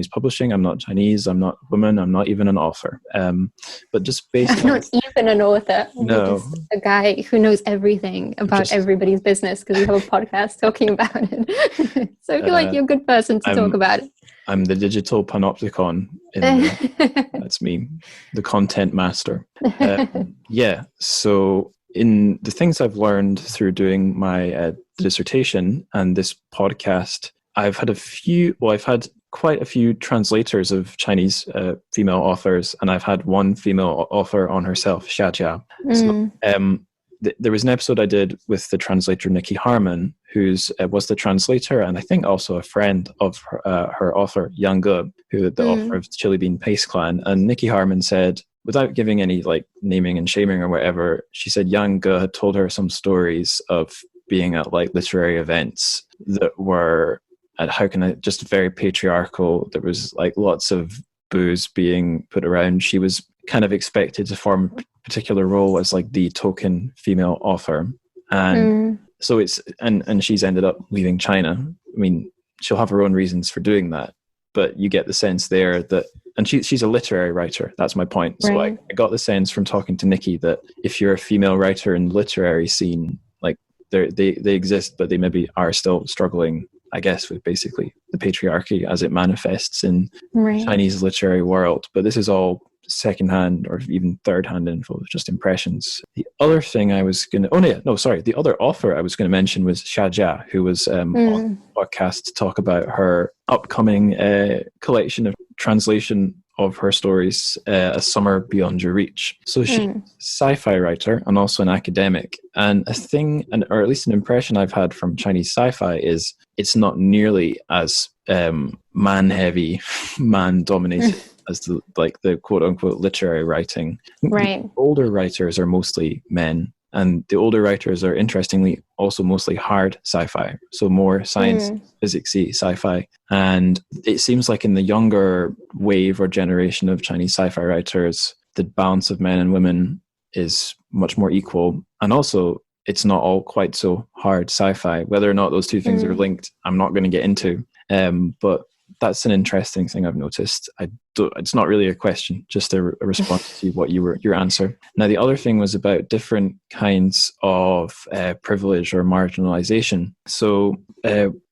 publishing. I'm not Chinese. I'm not a woman. I'm not even an author. But just based I'm not even an author. No. You're just a guy who knows everything about everybody's business because we have a podcast talking about it. So I feel like you're a good person to talk about it. I'm the digital panopticon. That's me, the content master. Yeah. So in the things I've learned through doing my dissertation and this podcast, I've had quite a few translators of Chinese female authors, and I've had one female author on herself, Xia Jia. So, there was an episode I did with the translator Nikki Harman, who's was the translator and I think also a friend of her author Yang Ge, who the author of Chili Bean Paste Clan. And Nikki Harman said, without giving any like naming and shaming or whatever, she said Yang Ge had told her some stories of being at like literary events that were, just very patriarchal. There was like lots of booze being put around. She was kind of expected to form a particular role as like the token female author. And so and she's ended up leaving China. I mean, she'll have her own reasons for doing that, but you get the sense there that, and she's a literary writer. That's my point. So I got the sense from talking to Nikki that if you're a female writer in the literary scene, like they exist, but they maybe are still struggling, I guess, with basically the patriarchy as it manifests in Chinese literary world. But this is all secondhand or even third-hand info, just impressions. The other thing I was going to... the other author I was going to mention was Xia Jia, who was on the podcast to talk about her upcoming collection of translation of her stories, A Summer Beyond Your Reach. So she's a sci-fi writer and also an academic. And a thing, or at least an impression I've had from Chinese sci-fi is it's not nearly as man-heavy, man-dominated as the quote-unquote literary writing. The older writers are mostly men, and the older writers are, interestingly, also mostly hard sci-fi, so more science, physics-y sci-fi. And it seems like in the younger wave or generation of Chinese sci-fi writers, the balance of men and women is much more equal. And also, it's not all quite so hard sci-fi. Whether or not those two things are linked, I'm not going to get into. But that's an interesting thing I've noticed. It's not really a question, just a response to your answer. Now, the other thing was about different kinds of privilege or marginalization. So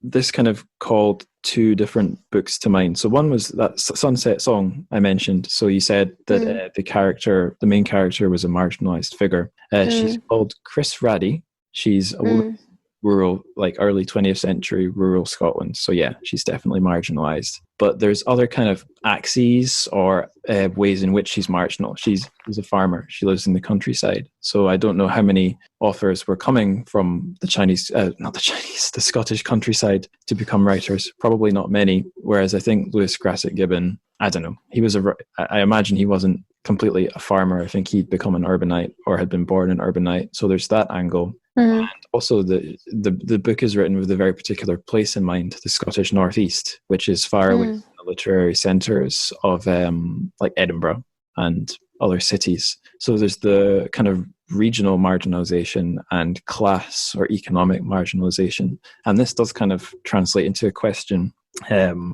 this kind of called two different books to mind. So one was that Sunset Song I mentioned. So you said that the main character was a marginalized figure. She's called Chris Raddy. She's a woman, rural, like early 20th century rural Scotland. So yeah, she's definitely marginalized. But there's other kind of axes or ways in which she's marginal. She's a farmer. She lives in the countryside. So I don't know how many authors were coming from the Scottish countryside to become writers. Probably not many. Whereas I think Lewis Grassic Gibbon, I don't know. I imagine he wasn't completely a farmer. I think he'd become an urbanite or had been born an urbanite. So there's that angle. And also the book is written with a very particular place in mind, the Scottish Northeast, which is far away from the literary centres of like Edinburgh. and other cities. So there's the kind of regional marginalization and class or economic marginalization. And this does kind of translate into a question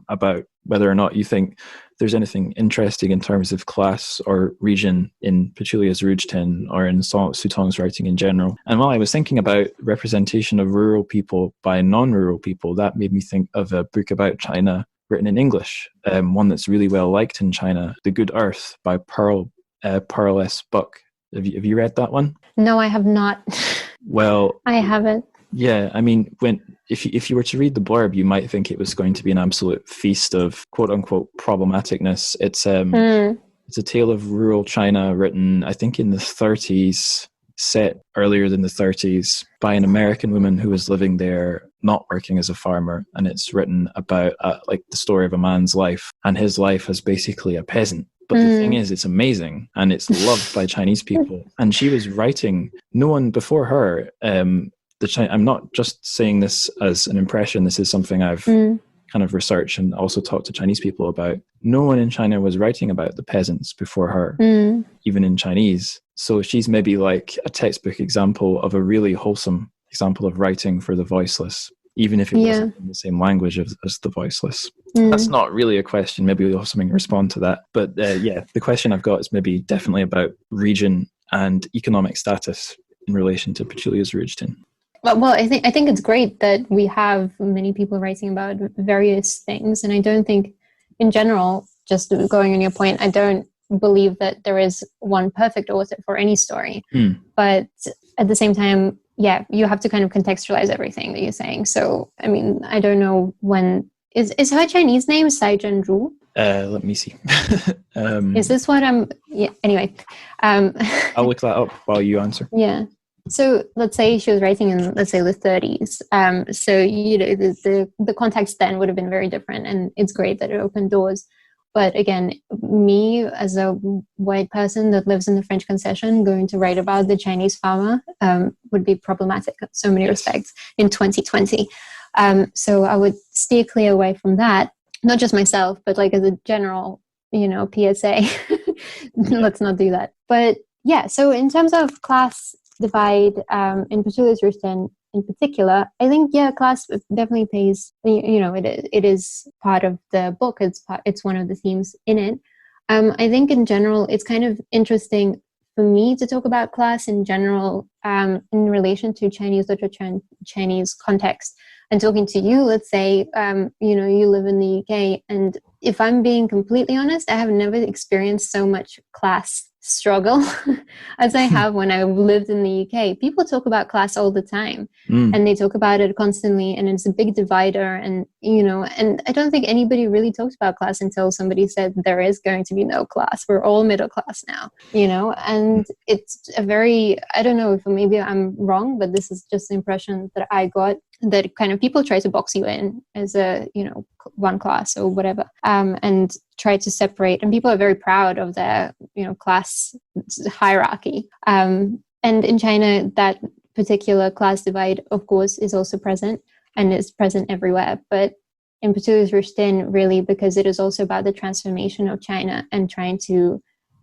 about whether or not you think there's anything interesting in terms of class or region in Petulia's Rouge or in Su Tong's writing in general. And while I was thinking about representation of rural people by non-rural people, that made me think of a book about China written in English, one that's really well liked in China, The Good Earth by Pearl S. Buck. Have you read that one? No, I have not. Well, I haven't. Yeah, I mean, if you were to read the blurb, you might think it was going to be an absolute feast of quote unquote problematicness. It's a tale of rural China written, I think, in the 30s, set earlier than the 30s by an American woman who was living there, not working as a farmer, and it's written about like the story of a man's life, and his life as basically a peasant. But the thing is, it's amazing, and it's loved by Chinese people. And she was writing. No one before her. I'm not just saying this as an impression. This is something I've kind of researched and also talked to Chinese people about. No one in China was writing about the peasants before her, even in Chinese. So she's maybe like a textbook example of a really wholesome example of writing for the voiceless, even if it wasn't in the same language as the voiceless. That's not really a question. Maybe we'll have something to respond to that. But the question I've got is maybe definitely about region and economic status in relation to Petulia's Rouge. Well, I think it's great that we have many people writing about various things, and I don't think, in general, just going on your point, I don't believe that there is one perfect author for any story. But at the same time, you have to kind of contextualize everything that you're saying. So, I mean, I don't know when is her Chinese name Sai Zhenru? Let me see. Is this what I'm? Yeah. Anyway, I'll look that up while you answer. Yeah. So let's say she was writing in, let's say, the 30s. So, you know, the context then would have been very different, and it's great that it opened doors. But again, me as a white person that lives in the French concession, going to write about the Chinese farmer would be problematic in so many respects in 2020. So I would steer clear away from that, not just myself, but like as a general, you know, PSA, let's not do that. But yeah, so in terms of class divide in Petulia's Rouge in particular, I think class definitely plays. You know, it is part of the book. It's one of the themes in it. I think in general, it's kind of interesting for me to talk about class in general in relation to Chinese literature and Chinese context. And talking to you, let's say, you know, you live in the UK, and if I'm being completely honest, I have never experienced so much class struggle as I have when I lived in the UK. People talk about class all the time, and they talk about it constantly, and it's a big divider. And, you know, and I don't think anybody really talks about class until somebody said there is going to be no class. We're all middle class now, you know, and it's a very, I don't know if maybe I'm wrong, but this is just the impression that I got, that kind of people try to box you in as a, you know, one class or whatever, and try to separate. And people are very proud of their, you know, class hierarchy. And in China, that particular class divide, of course, is also present, and is present everywhere. But in Petulia's Rouge, really, because it is also about the transformation of China and trying to,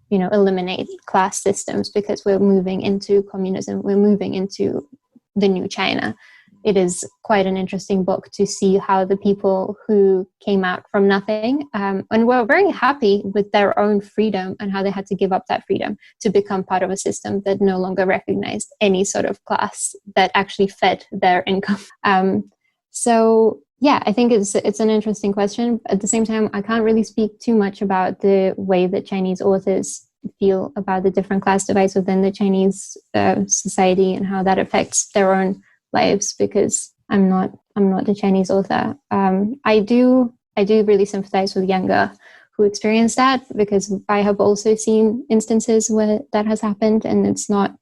you know, eliminate class systems, because we're moving into communism, we're moving into the new China. It is quite an interesting book to see how the people who came out from nothing and were very happy with their own freedom, and how they had to give up that freedom to become part of a system that no longer recognized any sort of class that actually fed their income. So yeah, I think it's an interesting question. At the same time, I can't really speak too much about the way that Chinese authors feel about the different class divides within the Chinese society, and how that affects their own lives, because I'm not the Chinese author. I do really sympathize with Younger, who experienced that, because I have also seen instances where that has happened, and it's not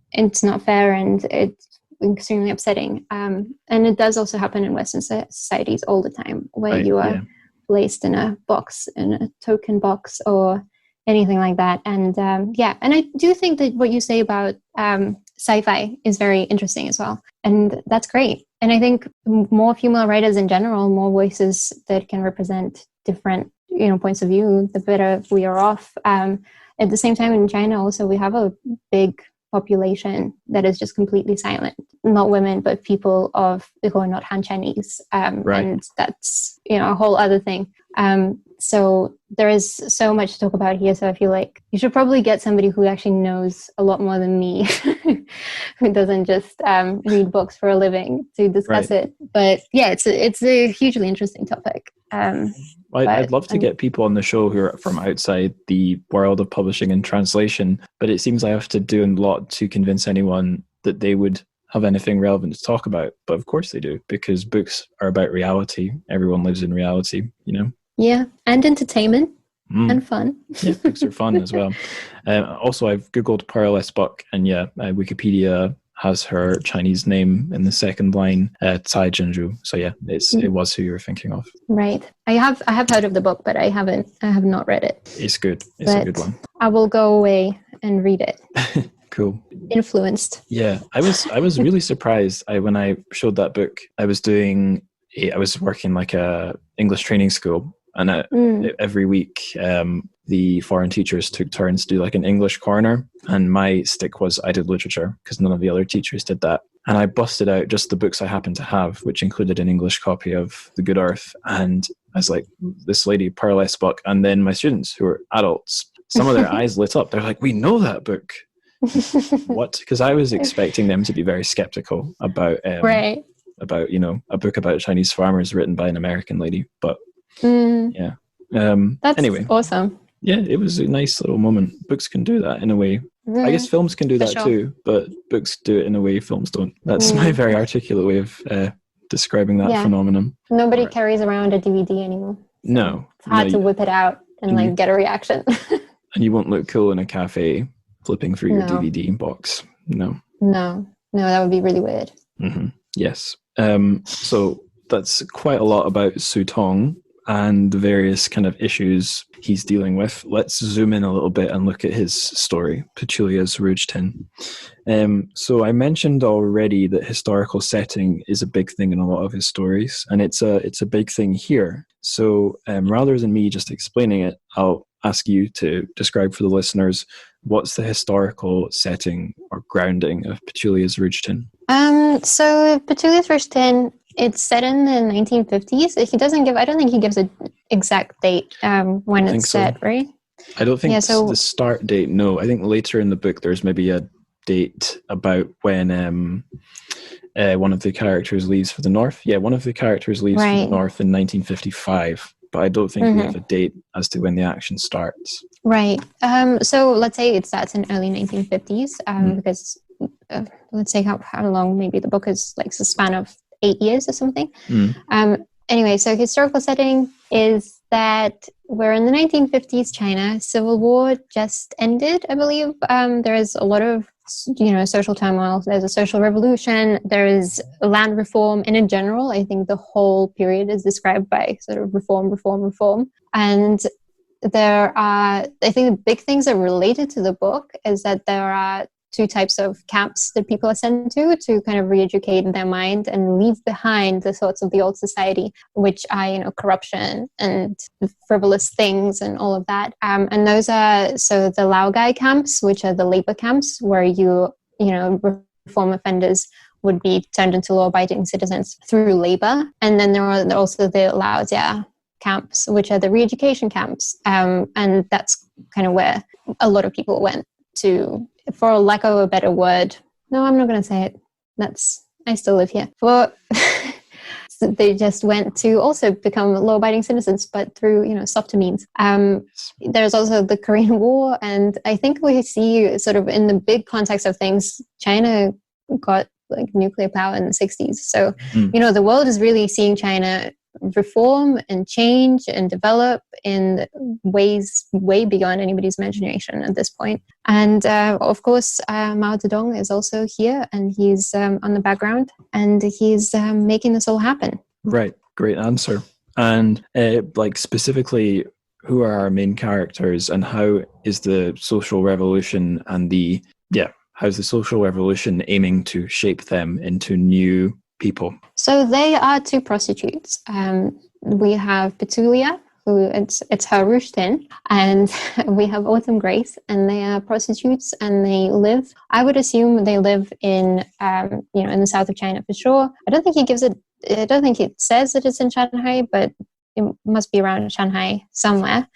fair, and it's extremely upsetting. And it does also happen in Western societies all the time, where you are placed in a box, in a token box, or anything like that. And and I do think that what you say about sci-fi is very interesting as well, and that's great. And I think more female writers in general, more voices that can represent different points of view, the better we are off. At the same time, in China also, we have a big population that is just completely silent. Not women, but people who are not Han Chinese. And that's, a whole other thing. So there is so much to talk about here. So I feel like you should probably get somebody who actually knows a lot more than me, who doesn't just read books for a living to discuss it. But yeah, it's a hugely interesting topic. I'd love to get people on the show who are from outside the world of publishing and translation, but it seems I have to do a lot to convince anyone that they would have anything relevant to talk about. But of course they do, because books are about reality. Everyone lives in reality, Yeah, and entertainment and fun. Yeah, books are fun as well. Also, I've Googled Pearl S. Buck, and Wikipedia has her Chinese name in the second line, Cai Zhenju. So yeah, it was who you were thinking of. Right. I have heard of the book, but I have not read it. It's good. It's a good one. I will go away and read it. Cool. Influenced. Yeah, I was really surprised. When I showed that book, I was working like a English training school, and every week the foreign teachers took turns to do like an English corner, and my stick was I did literature because none of the other teachers did that. And I busted out just the books I happened to have, which included an English copy of The Good Earth. And I was like, this lady, Pearl S. Buck, and then my students who are adults, some of their eyes lit up. They're like, we know that book. What? Because I was expecting them to be very skeptical about about a book about Chinese farmers written by an American lady. But yeah. That's anyway, awesome. Yeah, it was a nice little moment. Books can do that in a way. I guess films can do that too, but books do it in a way films don't. That's my very articulate way of describing that phenomenon. Nobody carries around a DVD anymore. No. It's hard to whip it out and get a reaction. And you won't look cool in a cafe flipping through your DVD box. No, that would be really weird. Mm-hmm. Yes. So that's quite a lot about Tong and the various kind of issues he's dealing with. Let's zoom in a little bit and look at his story, Petulia's Rouge tin. So I mentioned already that historical setting is a big thing in a lot of his stories, and it's a big thing here. So rather than me just explaining it, I'll ask you to describe for the listeners what's the historical setting or grounding of Petulia's Rouge tin. So Petulia's Rouge tin, it's set in the 1950s. I don't think he gives an exact date when it's set, right? I don't think the start date, no. I think later in the book there's maybe a date about when one of the characters leaves for the north. Yeah, one of the characters leaves for the north in 1955, but I don't think we have a date as to when the action starts. Right. So let's say it starts in early 1950s because let's say how long maybe the book is, like the span of 8 years or something. Anyway, so historical setting is that we're in the 1950s China. Civil War just ended, I believe. There is a lot of social turmoil. There's a social revolution. There is land reform. And in general, I think the whole period is described by sort of reform. And I think the big things that are related to the book is that there are two types of camps that people are sent to kind of re-educate their mind and leave behind the thoughts of the old society, which are, corruption and frivolous things and all of that. And those are, so the Laogai camps, which are the labor camps where reform offenders would be turned into law-abiding citizens through labor. And then there are also the Laojia camps, which are the re-education camps. And that's kind of where a lot of people went to, for lack of a better word. No, I'm not going to say it. I still live here. So they just went to also become law-abiding citizens, but through, softer means. There's also the Korean War, and I think we see sort of in the big context of things, China got like nuclear power in the 60s. So, the world is really seeing China reform and change and develop in ways way beyond anybody's imagination at this point. And of course, Mao Zedong is also here, and he's on the background, and he's making this all happen. Right. Great answer. And specifically, who are our main characters, and how is the social revolution how's the social revolution aiming to shape them into new people? So they are two prostitutes. We have Petulia, who it's her Rouge, and we have Autumn Grace, and they are prostitutes, and they live. I would assume they live in in the south of China for sure. I don't think it says that it's in Shanghai, but it must be around Shanghai somewhere.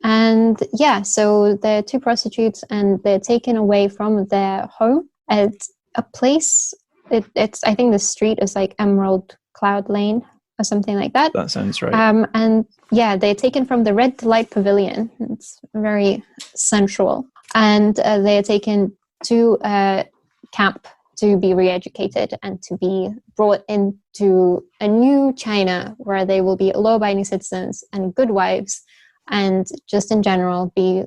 And yeah, so they're two prostitutes, and they're taken away from their home at a place. It's I think the street is like Emerald Cloud Lane or something like that. That sounds right. And yeah, they're taken from the Red Light Pavilion. It's very sensual, and they are taken to a camp to be re-educated and to be brought into a new China where they will be law-abiding citizens and good wives, and just in general be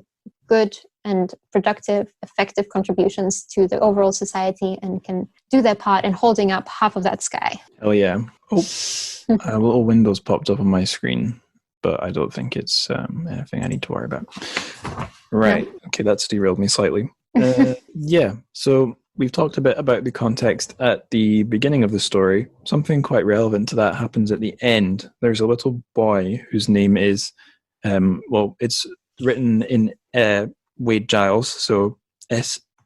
good and productive, effective contributions to the overall society, and can do their part in holding up half of that sky. Oh yeah. Oh, a little window's popped up on my screen, but I don't think it's anything I need to worry about. Right. No. Okay, that's derailed me slightly. Yeah. So we've talked a bit about the context at the beginning of the story. Something quite relevant to that happens at the end. There's a little boy whose name is, it's written in Wade Giles, so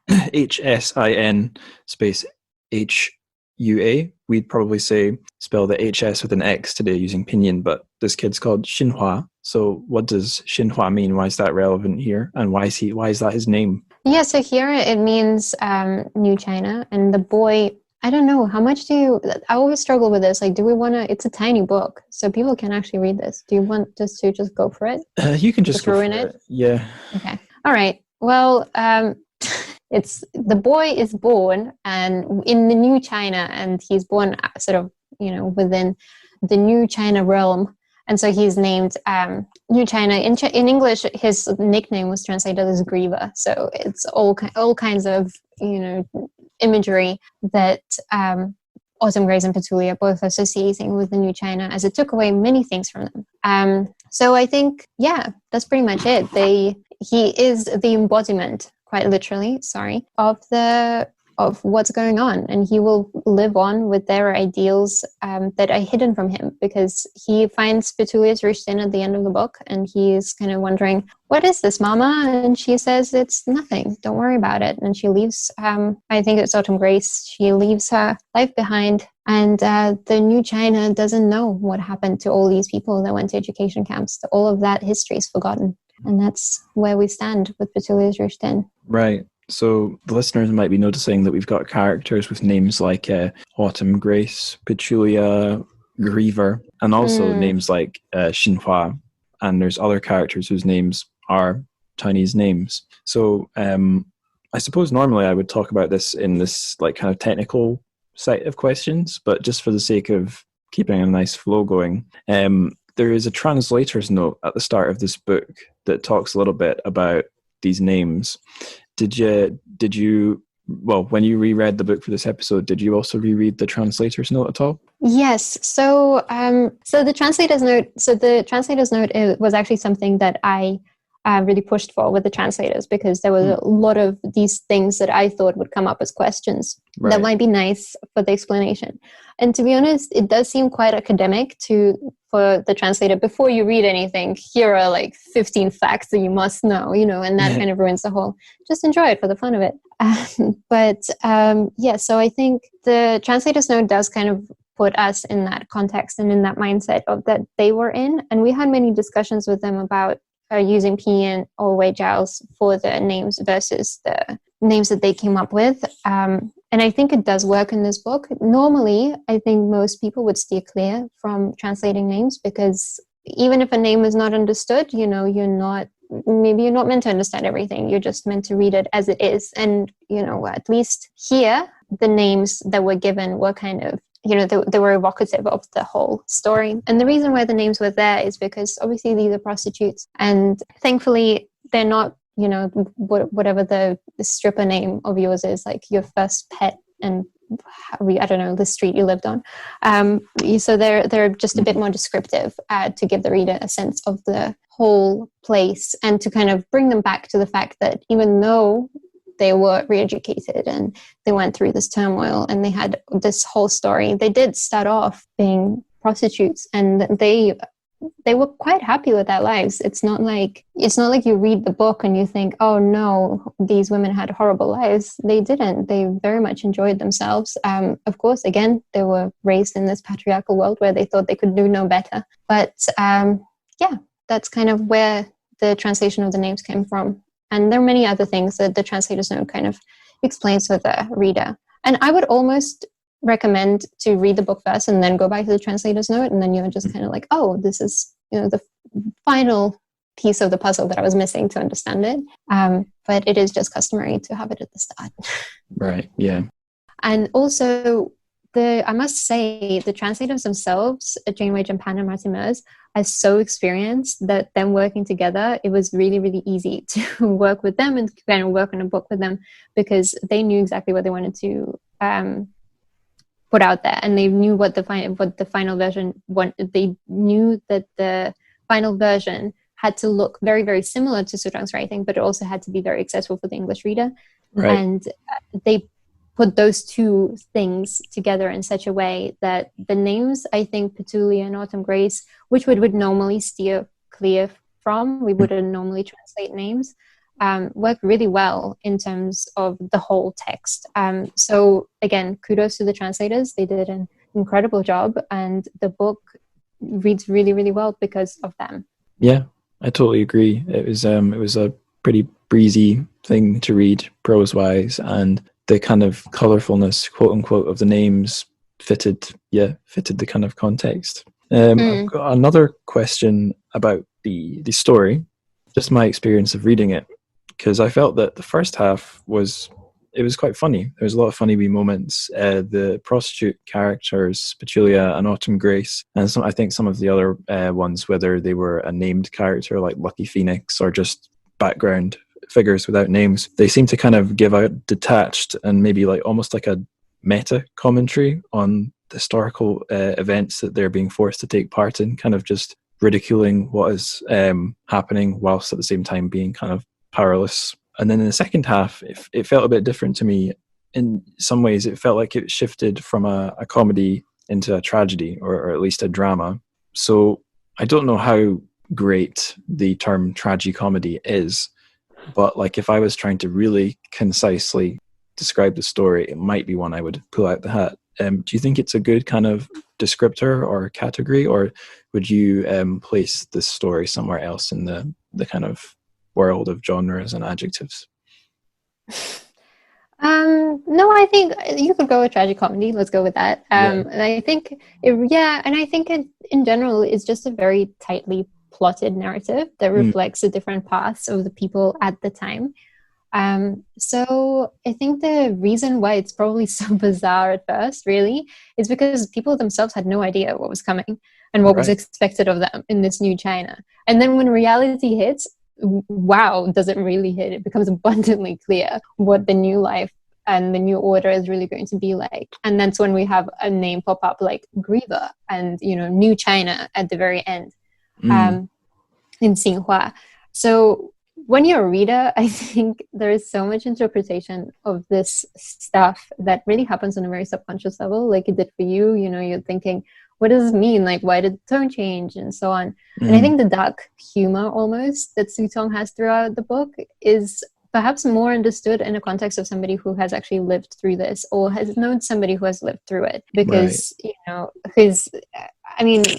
HSIN space HUA. We'd probably spell the HS with an X today using pinyin, but this kid's called Xinhua. So what does Xinhua mean? Why is that relevant here? And why is that his name? Yeah, so here it means New China, and the boy, I don't know, how much I always struggle with this. Like, do we want to, it's a tiny book, so people can actually read this. Do you want us to just go for it? You can just go for it. Yeah. Okay. All right. Well, it's the boy is born and in the New China, and he's born sort of, within the New China realm. And so he's named New China. In English, his nickname was translated as Griever. So it's all kinds of, imagery that Autumn Grace and Petulia both associating with the New China, as it took away many things from them. So I think, yeah, that's pretty much it. He is the embodiment, quite literally, of what's going on, and he will live on with their ideals that are hidden from him, because he finds Petulia's Rouge at the end of the book, and he's kind of wondering, what is this, Mama? And she says, it's nothing, don't worry about it. And she leaves, I think it's Autumn Grace, she leaves her life behind, and the New China doesn't know what happened to all these people that went to education camps. All of that history is forgotten, and that's where we stand with Petulia's Rouge. Right. So the listeners might be noticing that we've got characters with names like Autumn Grace, Petulia, Griever, and also names like Xinhua. And there's other characters whose names are Chinese names. So I suppose normally I would talk about this in this like kind of technical set of questions, but just for the sake of keeping a nice flow going, there is a translator's note at the start of this book that talks a little bit about these names. Did you, when you reread the book for this episode, did you also reread the translator's note at all? Yes. So the translator's note, it was actually something that I really pushed for with the translators, because there was a lot of these things that I thought would come up as questions that might be nice for the explanation. And to be honest, it does seem quite academic for the translator, before you read anything, here are like 15 facts that you must know, and that kind of ruins the whole, just enjoy it for the fun of it. So I think the translator's note does kind of put us in that context and in that mindset of that they were in. And we had many discussions with them about using pinyin or Wei Jiaos for the names versus the names that they came up with. And I think it does work in this book. Normally, I think most people would steer clear from translating names, because even if a name is not understood, you're not meant to understand everything. You're just meant to read it as it is. And, at least here, the names that were given were kind of, they were evocative of the whole story. And the reason why the names were there is because obviously these are prostitutes, and thankfully they're not, whatever the stripper name of yours is, like your first pet, and I don't know, the street you lived on. So they're just a bit more descriptive to give the reader a sense of the whole place, and to kind of bring them back to the fact that even though they were re-educated and they went through this turmoil and they had this whole story, they did start off being prostitutes, and they they were quite happy with their lives. It's not like you read the book and you think, oh no, these women had horrible lives. They didn't. They very much enjoyed themselves. Of course, again, they were raised in this patriarchal world where they thought they could do no better. But yeah, that's kind of where the translation of the names came from. And there are many other things that the translator's note kind of explains for the reader. And I would almost recommend to read the book first and then go back to the translator's note, and then you're just kind of like, oh, this is, you know, the final piece of the puzzle that I was missing to understand it. But it is just customary to have it at the start. Right, yeah. And also, I must say, the translators themselves, Janeway Japan and Martin Mers, are so experienced that them working together, it was really, really easy to work with them and kind of work on a book with them, because they knew exactly what they wanted to put out there, and they knew what the final version they knew that the final version had to look very, very similar to Sutong's writing, but it also had to be very accessible for the English reader. Right. And they put those two things together in such a way that the names, I think, Petulia and Autumn Grace, which we would normally steer clear from, we wouldn't normally translate names, work really well in terms of the whole text. So again, kudos to the translators. They did an incredible job, and the book reads really, really well because of them. Yeah, I totally agree. It was a pretty breezy thing to read prose-wise, and the kind of colorfulness, quote unquote, of the names fitted the kind of context. I've got another question about the story, just my experience of reading it, because I felt that the first half was quite funny. There was a lot of funny wee moments. The prostitute characters, Petulia and Autumn Grace, and I think some of the other ones, whether they were a named character like Lucky Phoenix or just background figures without names, they seem to kind of give out detached and maybe like almost like a meta commentary on the historical events that they're being forced to take part in, kind of just ridiculing what is happening whilst at the same time being kind of powerless. And then in the second half, it felt a bit different to me. In some ways, it felt like it shifted from a comedy into a tragedy, or at least a drama. So I don't know how great the term tragicomedy is, but like if I was trying to really concisely describe the story, it might be one I would pull out the hat. Do you think it's a good kind of descriptor or category, or would you place this story somewhere else in the kind of world of genres and adjectives? No, I think you could go with tragicomedy. Let's go with that. And I think, in general, it's just a very tightly plotted narrative that reflects the different paths of the people at the time. So I think the reason why it's probably so bizarre at first, really, is because people themselves had no idea what was coming and what was expected of them in this new China. And then when reality hits, wow, does it really hit? It becomes abundantly clear what the new life and the new order is really going to be like. And that's when we have a name pop up like Griever and, New China at the very end in Xinhua. So when you're a reader, I think there is so much interpretation of this stuff that really happens on a very subconscious level, like it did for you. You're thinking, what does this mean? Like, why did the tone change and so on? And I think the dark humor almost that Tong has throughout the book is perhaps more understood in the context of somebody who has actually lived through this or has known somebody who has lived through it. Because,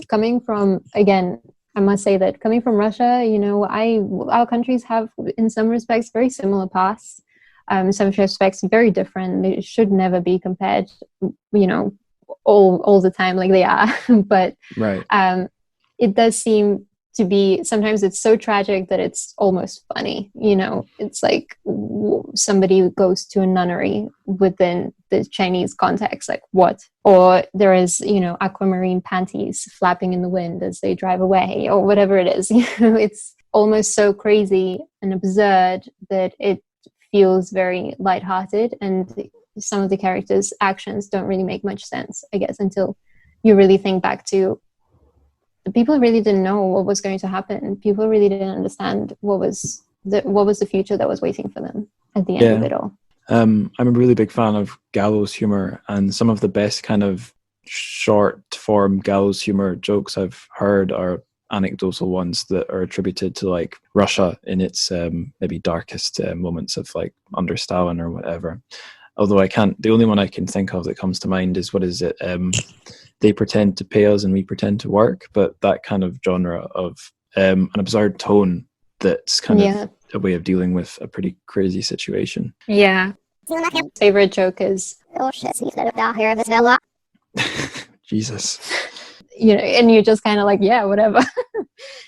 coming from, again, I must say that coming from Russia, our countries have, in some respects, very similar paths. In some respects, very different. They should never be compared, all the time like they are. But it does seem to be, sometimes it's so tragic that it's almost funny. It's like somebody goes to a nunnery within the Chinese context, like what? Or there is, aquamarine panties flapping in the wind as they drive away, or whatever it is. It's almost so crazy and absurd that it feels very lighthearted, and some of the characters' actions don't really make much sense, I guess, until you really think back to the people really didn't know what was going to happen. People really didn't understand what was the future that was waiting for them at the end of it all. I'm a really big fan of gallows humor, and some of the best kind of short form gallows humor jokes I've heard are anecdotal ones that are attributed to like Russia in its maybe darkest moments of like under Stalin or whatever. Although the only one I can think of that comes to mind is, what is it? They pretend to pay us and we pretend to work, but that kind of genre of an absurd tone that's kind of a way of dealing with a pretty crazy situation. Yeah. Favorite joke is, oh shit, Jesus. You know, and you're just kind of like, yeah, whatever.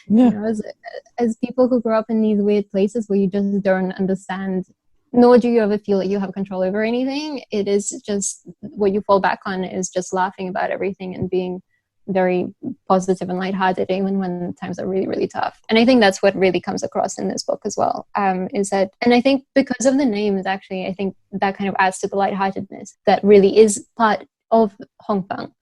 Yeah. You know, as people who grow up in these weird places where you just don't understand, nor do you ever feel like you have control over anything, it is just what you fall back on is just laughing about everything and being very positive and lighthearted even when times are really, really tough. And I think that's what really comes across in this book as well, is that, and I think because of the names, actually, I think that kind of adds to the lightheartedness that really is part of Hóngfěn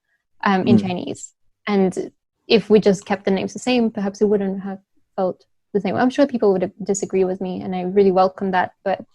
in Chinese. And if we just kept the names the same, perhaps it wouldn't have felt the same. I'm sure people would disagree with me, and I really welcome that. But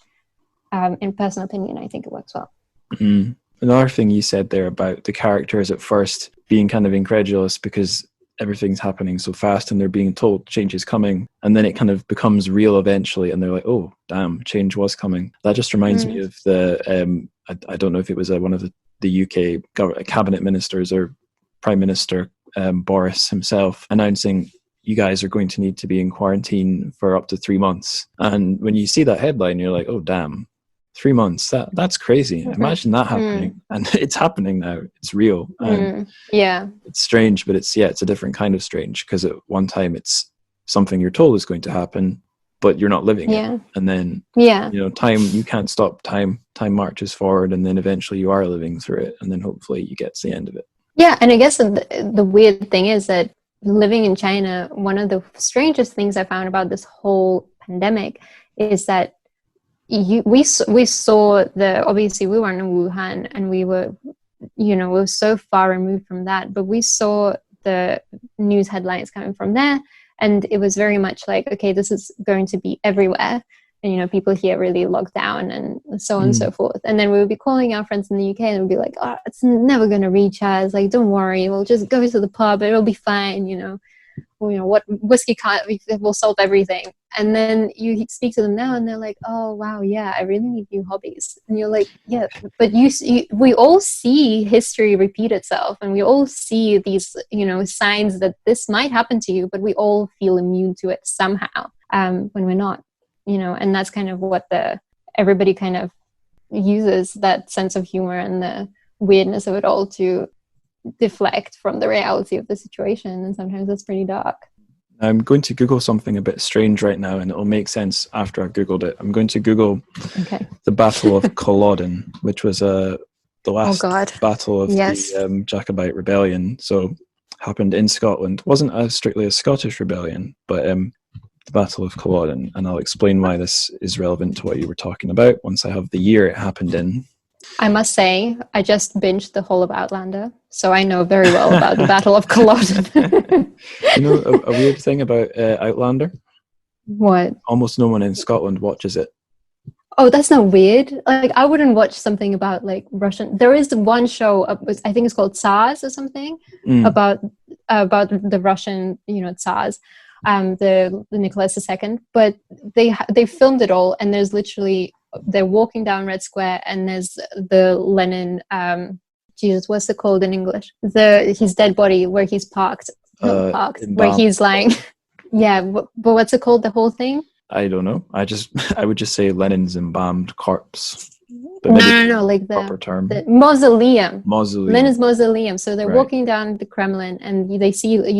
in personal opinion, I think it works well. Mm-hmm. Another thing you said there about the characters at first being kind of incredulous because everything's happening so fast and they're being told change is coming, and then it kind of becomes real eventually and they're like, oh damn, change was coming. That just reminds me of the I don't know if it was one of the UK cabinet ministers or Prime Minister Boris himself announcing, you guys are going to need to be in quarantine for up to 3 months. And when you see that headline, you're like, oh damn, 3 months, that's crazy. Imagine that happening. And it's happening now. It's real. And it's strange, but it's a different kind of strange, because at one time it's something you're told is going to happen, but you're not living it. And then you know, time, you can't stop time marches forward, and then eventually you are living through it, and then hopefully you get to the end of it. And I guess the weird thing is that living in China, one of the strangest things I found about this whole pandemic is that we saw obviously we were in Wuhan, and we were so far removed from that, but we saw the news headlines coming from there, and it was very much like, okay, this is going to be everywhere, and you know, people here really locked down and so on and so forth. And then we would be calling our friends in the UK and we'd be like, oh, it's never going to reach us, like, don't worry, we'll just go to the pub, it'll be fine, what whiskey will solve everything. And then you speak to them now and they're like, oh wow, yeah, I really need new hobbies. And you're like, yeah, but we all see history repeat itself, and we all see these signs that this might happen to you, but we all feel immune to it somehow when we're not, and that's kind of what everybody kind of uses that sense of humor and the weirdness of it all to deflect from the reality of the situation, and sometimes it's pretty dark. I'm going to Google something a bit strange right now, and it'll make sense after I've Googled it. I'm going to Google the Battle of Culloden, which was the last battle of the Jacobite rebellion. So happened in Scotland. Wasn't strictly a Scottish rebellion, but the Battle of Culloden, and I'll explain why this is relevant to what you were talking about once I have the year it happened in. I must say, I just binged the whole of Outlander, so I know very well about the Battle of Culloden. You know a weird thing about Outlander? What? Almost no one in Scotland watches it. Oh, that's not weird. Like, I wouldn't watch something about like Russian. There is one show, I think it's called Tsars or something, about the Russian, Tsars, the Nicholas II. But they filmed it all, and there's literally, they're walking down Red Square, and there's the Lenin, Jesus, what's it called in English? His dead body where he's parked, where he's lying. Yeah, but what's it called? The whole thing? I don't know. I would just say Lenin's embalmed corpse. No, like the proper term. The mausoleum. Lenin's mausoleum. So they're walking down the Kremlin, and you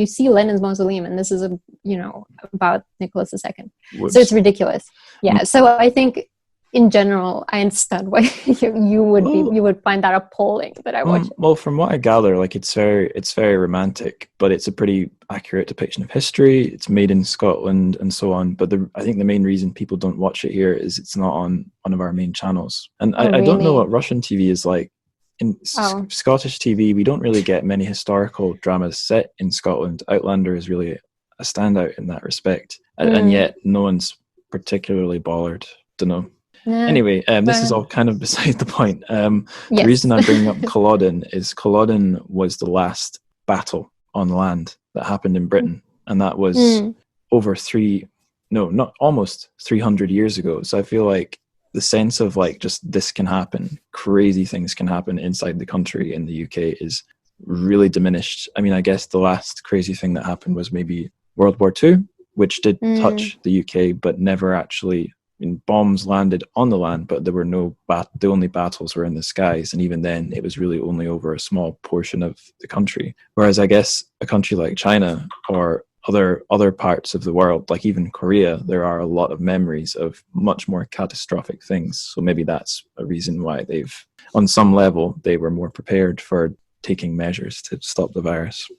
see Lenin's mausoleum, and this is about Nicholas II. Whoops. So it's ridiculous. Yeah. So I think, in general, I understand why you would find that appalling that I watch it. Well, from what I gather, like it's very romantic, but it's a pretty accurate depiction of history. It's made in Scotland and so on. But I think the main reason people don't watch it here is it's not on one of our main channels. And I don't know what Russian TV is like. In Scottish TV, we don't really get many historical dramas set in Scotland. Outlander is really a standout in that respect, and yet no one's particularly bothered. Don't know. Anyway, this is all kind of beside the point. The reason I'm bringing up Culloden is Culloden was the last battle on land that happened in Britain. and that was over almost 300 years ago. So I feel like the sense of like just this can happen, crazy things can happen inside the country in the UK is really diminished. I mean, I guess the last crazy thing that happened was maybe World War II, which did touch the UK, but never actually. I mean, bombs landed on the land, but there were the only battles were in the skies, and even then it was really only over a small portion of the country. Whereas I guess a country like China or other parts of the world, like even Korea, there are a lot of memories of much more catastrophic things. So maybe that's a reason why on some level, they were more prepared for taking measures to stop the virus.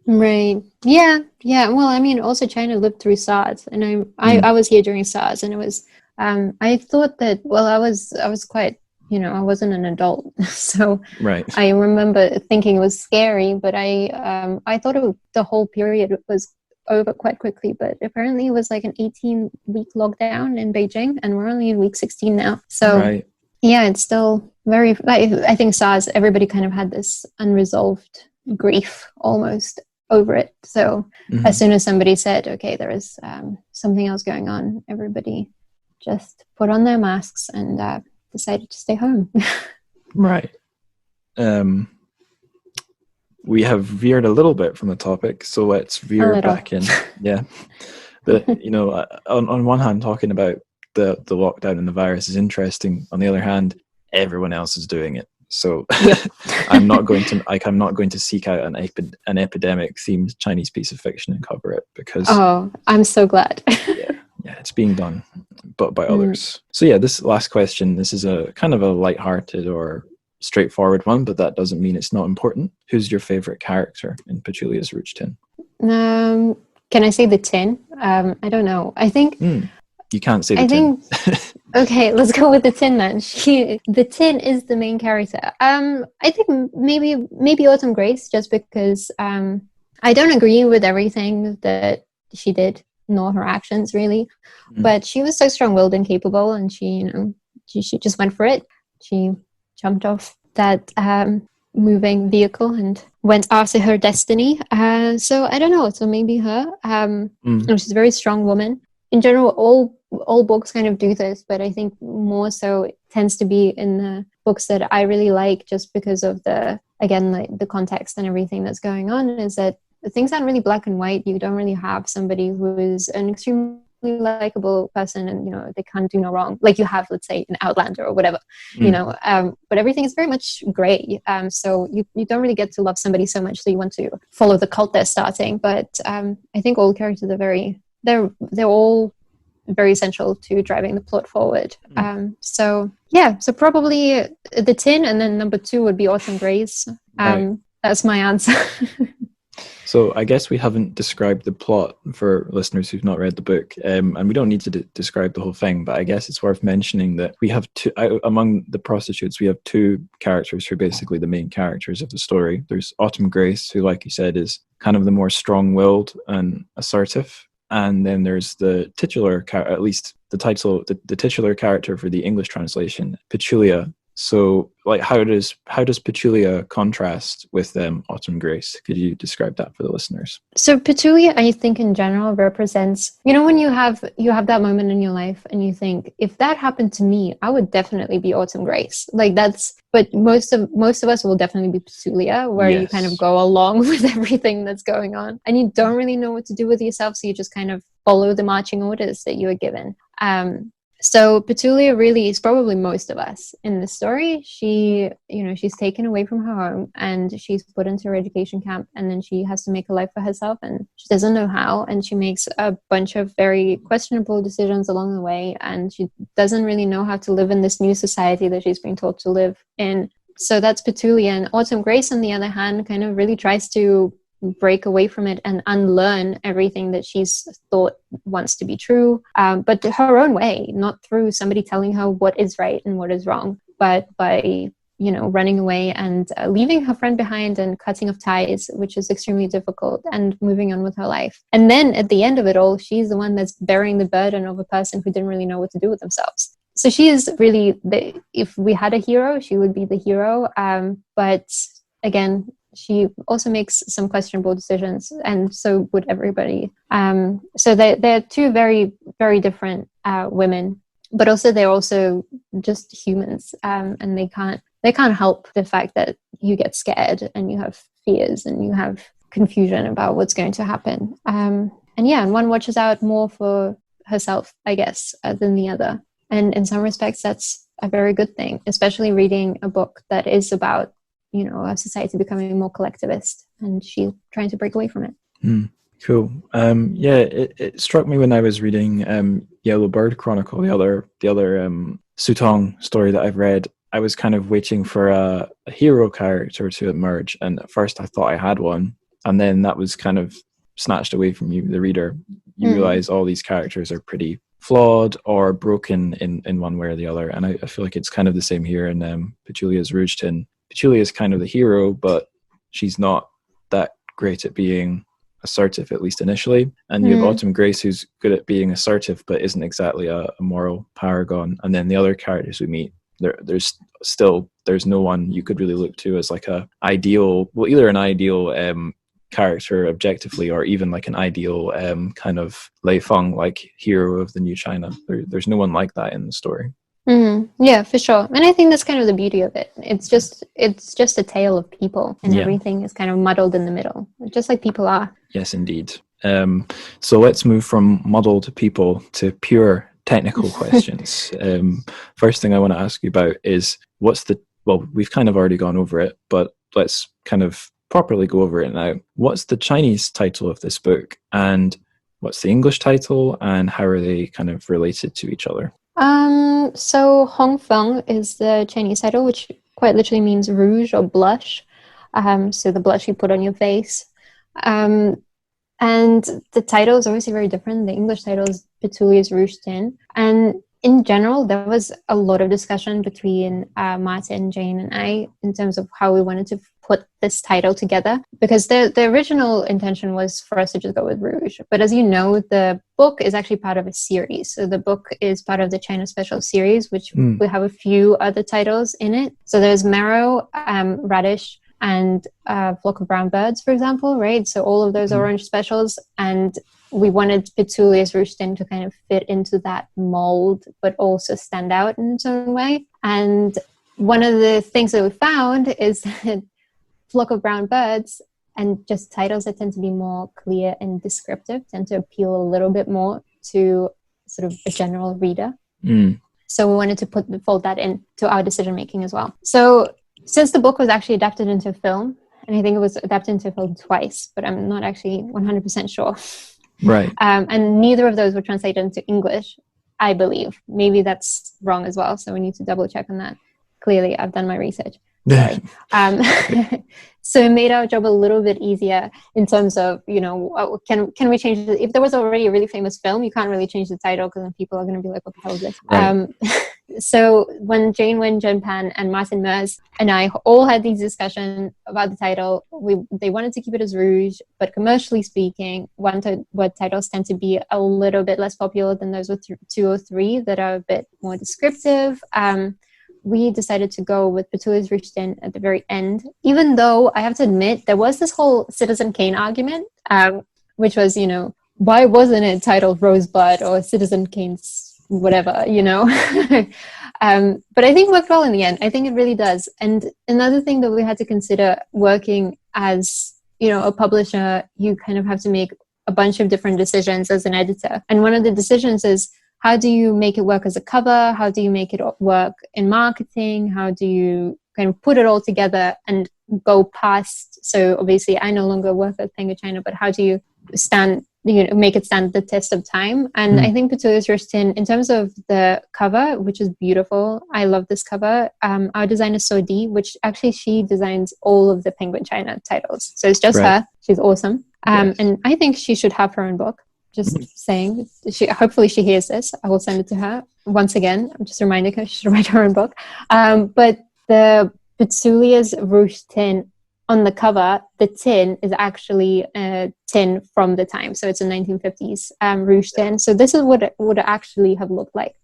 Right. Yeah. Well, I mean, also China lived through SARS, and I was here during SARS, and it was. I thought that. Well, I was quite. I wasn't an adult, so right. I remember thinking it was scary, but I thought the whole period was over quite quickly. But apparently, it was like an 18-week lockdown in Beijing, and we're only in week 16 now. So. Right. Yeah, it's still very. I think SARS. Everybody kind of had this unresolved grief almost over it. So as soon as somebody said, okay, there is something else going on, everybody just put on their masks and decided to stay home. Right. We have veered a little bit from the topic, so let's veer back in. Yeah. But, on one hand, talking about the lockdown and the virus is interesting. On the other hand, everyone else is doing it. So I'm not going to seek out an epidemic themed Chinese piece of fiction and cover it because I'm so glad. yeah, it's being done, but by others. So yeah, this last question, this is a kind of a lighthearted or straightforward one, but that doesn't mean it's not important. Who's your favorite character in Petulia's Rouge Tin? Can I say the tin? I don't know. I think you can't say the tin. Okay, let's go with the tin then. The tin is the main character. I think maybe Autumn Grace, just because I don't agree with everything that she did, nor her actions really, but she was so strong-willed and capable, and she just went for it. She jumped off that moving vehicle and went after her destiny. So I don't know. So maybe her. She's a very strong woman. In general, all books kind of do this, but I think more so it tends to be in the books that I really like, just because of the context and everything that's going on, is that things aren't really black and white. You don't really have somebody who is an extremely likable person and they can't do no wrong, like you have, let's say, an Outlander or whatever, but everything is very much gray. So you don't really get to love somebody so much that you want to follow the cult they're starting. But I think all characters are they're all very essential to driving the plot forward. So probably the tin, and then number 2 would be Autumn Grace. That's my answer. So I guess we haven't described the plot for listeners who've not read the book, and we don't need to describe the whole thing, but I guess it's worth mentioning that we have among the prostitutes, we have 2 characters who are basically the main characters of the story. There's Autumn Grace, who, like you said, is kind of the more strong-willed and assertive. And then there's the titular, at least the title, the titular character for the English translation, Petulia. So, like, how does Petulia contrast with Autumn Grace? Could you describe that for the listeners? So Petulia, I think in general represents, when you have that moment in your life and you think, if that happened to me, I would definitely be Autumn Grace. Like but most of us will definitely be Petulia, where you kind of go along with everything that's going on, and you don't really know what to do with yourself, so you just kind of follow the marching orders that you are given. So Petulia really is probably most of us in the story. She, she's taken away from her home and she's put into her education camp, and then she has to make a life for herself, and she doesn't know how, and she makes a bunch of very questionable decisions along the way, and she doesn't really know how to live in this new society that she's being told to live in. So that's Petulia. And Autumn Grace, on the other hand, kind of really tries to break away from it and unlearn everything that she's thought wants to be true, but her own way, not through somebody telling her what is right and what is wrong, but by running away and leaving her friend behind and cutting off ties, which is extremely difficult, and moving on with her life. And then at the end of it all, she's the one that's bearing the burden of a person who didn't really know what to do with themselves. So she is really if we had a hero, she would be the hero, but again, she also makes some questionable decisions, and so would everybody. So they're two very, very different women, but also they're also just humans, and they can't help the fact that you get scared and you have fears and you have confusion about what's going to happen. And one watches out more for herself, I guess, than the other. And in some respects, that's a very good thing, especially reading a book that is about, a society becoming more collectivist, and she's trying to break away from it. Cool. It struck me when I was reading Yellow Bird Chronicle, the other Tong story that I've read. I was kind of waiting for a hero character to emerge, and at first I thought I had one, and then that was kind of snatched away from you, the reader. You realize all these characters are pretty flawed or broken in one way or the other, and I feel like it's kind of the same here in Petulia's Rouge Tin. Petulia is kind of the hero, but she's not that great at being assertive, at least initially. And you have Autumn Grace, who's good at being assertive but isn't exactly a moral paragon. And then the other characters we meet, there's no one you could really look to as like a ideal, well, either an ideal character objectively, or even like an ideal kind of Lei Feng like hero of the new China. There's no one like that in the story. Yeah, for sure. And I think that's kind of the beauty of it. It's just a tale of people, and everything is kind of muddled in the middle, just like people are. Yes, indeed. So let's move from muddled people to pure technical questions. First thing I want to ask you about is we've kind of already gone over it, but let's kind of properly go over it now. What's the Chinese title of this book, and what's the English title, and how are they kind of related to each other? So Hóngfěn is the Chinese title, which quite literally means rouge or blush. So the blush you put on your face. And the title is obviously very different. The English title is Petulia's Rouge Tin. And in general, there was a lot of discussion between Martin, Jane, and I in terms of how we wanted to put this title together, because the original intention was for us to just go with Rouge. But as you know, the book is actually part of a series. So the book is part of the China Special series, which will have a few other titles in it. So there's Marrow, Radish, and Flock of Brown Birds, for example, right? So all of those orange specials, and we wanted Petulia's Rouge Tin to kind of fit into that mold, but also stand out in its own way. And one of the things that we found is that Flock of Brown Birds and just titles that tend to be more clear and descriptive tend to appeal a little bit more to sort of a general reader. So we wanted to fold that into our decision making as well. So since the book was actually adapted into film, and I think it was adapted into film twice, but I'm not actually 100% sure. Right. And neither of those were translated into English, I believe. Maybe that's wrong as well, so we need to double check on that. Clearly, I've done my research. Sorry. So it made our job a little bit easier in terms of, can we change it? If there was already a really famous film, you can't really change the title because then people are going to be like, what the hell is this? Right. So when Jane Wen, Jen Pan, and Martin Mers and I all had these discussions about the title, they wanted to keep it as Rouge, but commercially speaking, word titles tend to be a little bit less popular than those with 2 or 3 that are a bit more descriptive. We decided to go with Petulia's Rouge Tin at the very end, even though I have to admit there was this whole Citizen Kane argument, which was, why wasn't it titled Rosebud or Citizen Kane's whatever, But I think it worked well in the end. I think it really does. And another thing that we had to consider working as, a publisher, you kind of have to make a bunch of different decisions as an editor. And one of the decisions is, how do you make it work as a cover? How do you make it work in marketing? How do you kind of put it all together and go past? So obviously I no longer work at Penguin China, but how do you make it stand the test of time? And I think Petulia's Rouge Tin, in terms of the cover, which is beautiful, I love this cover. Our designer Sodi, which actually she designs all of the Penguin China titles. So it's just her. She's awesome. Yes. And I think she should have her own book. Just saying, hopefully she hears this. I will send it to her. Once again, I'm just reminding her she should write her own book. But the Petulia's Rouge Tin, on the cover, the tin is actually a tin from the time. So it's a 1950s Rouge Tin. So this is what it would actually have looked like.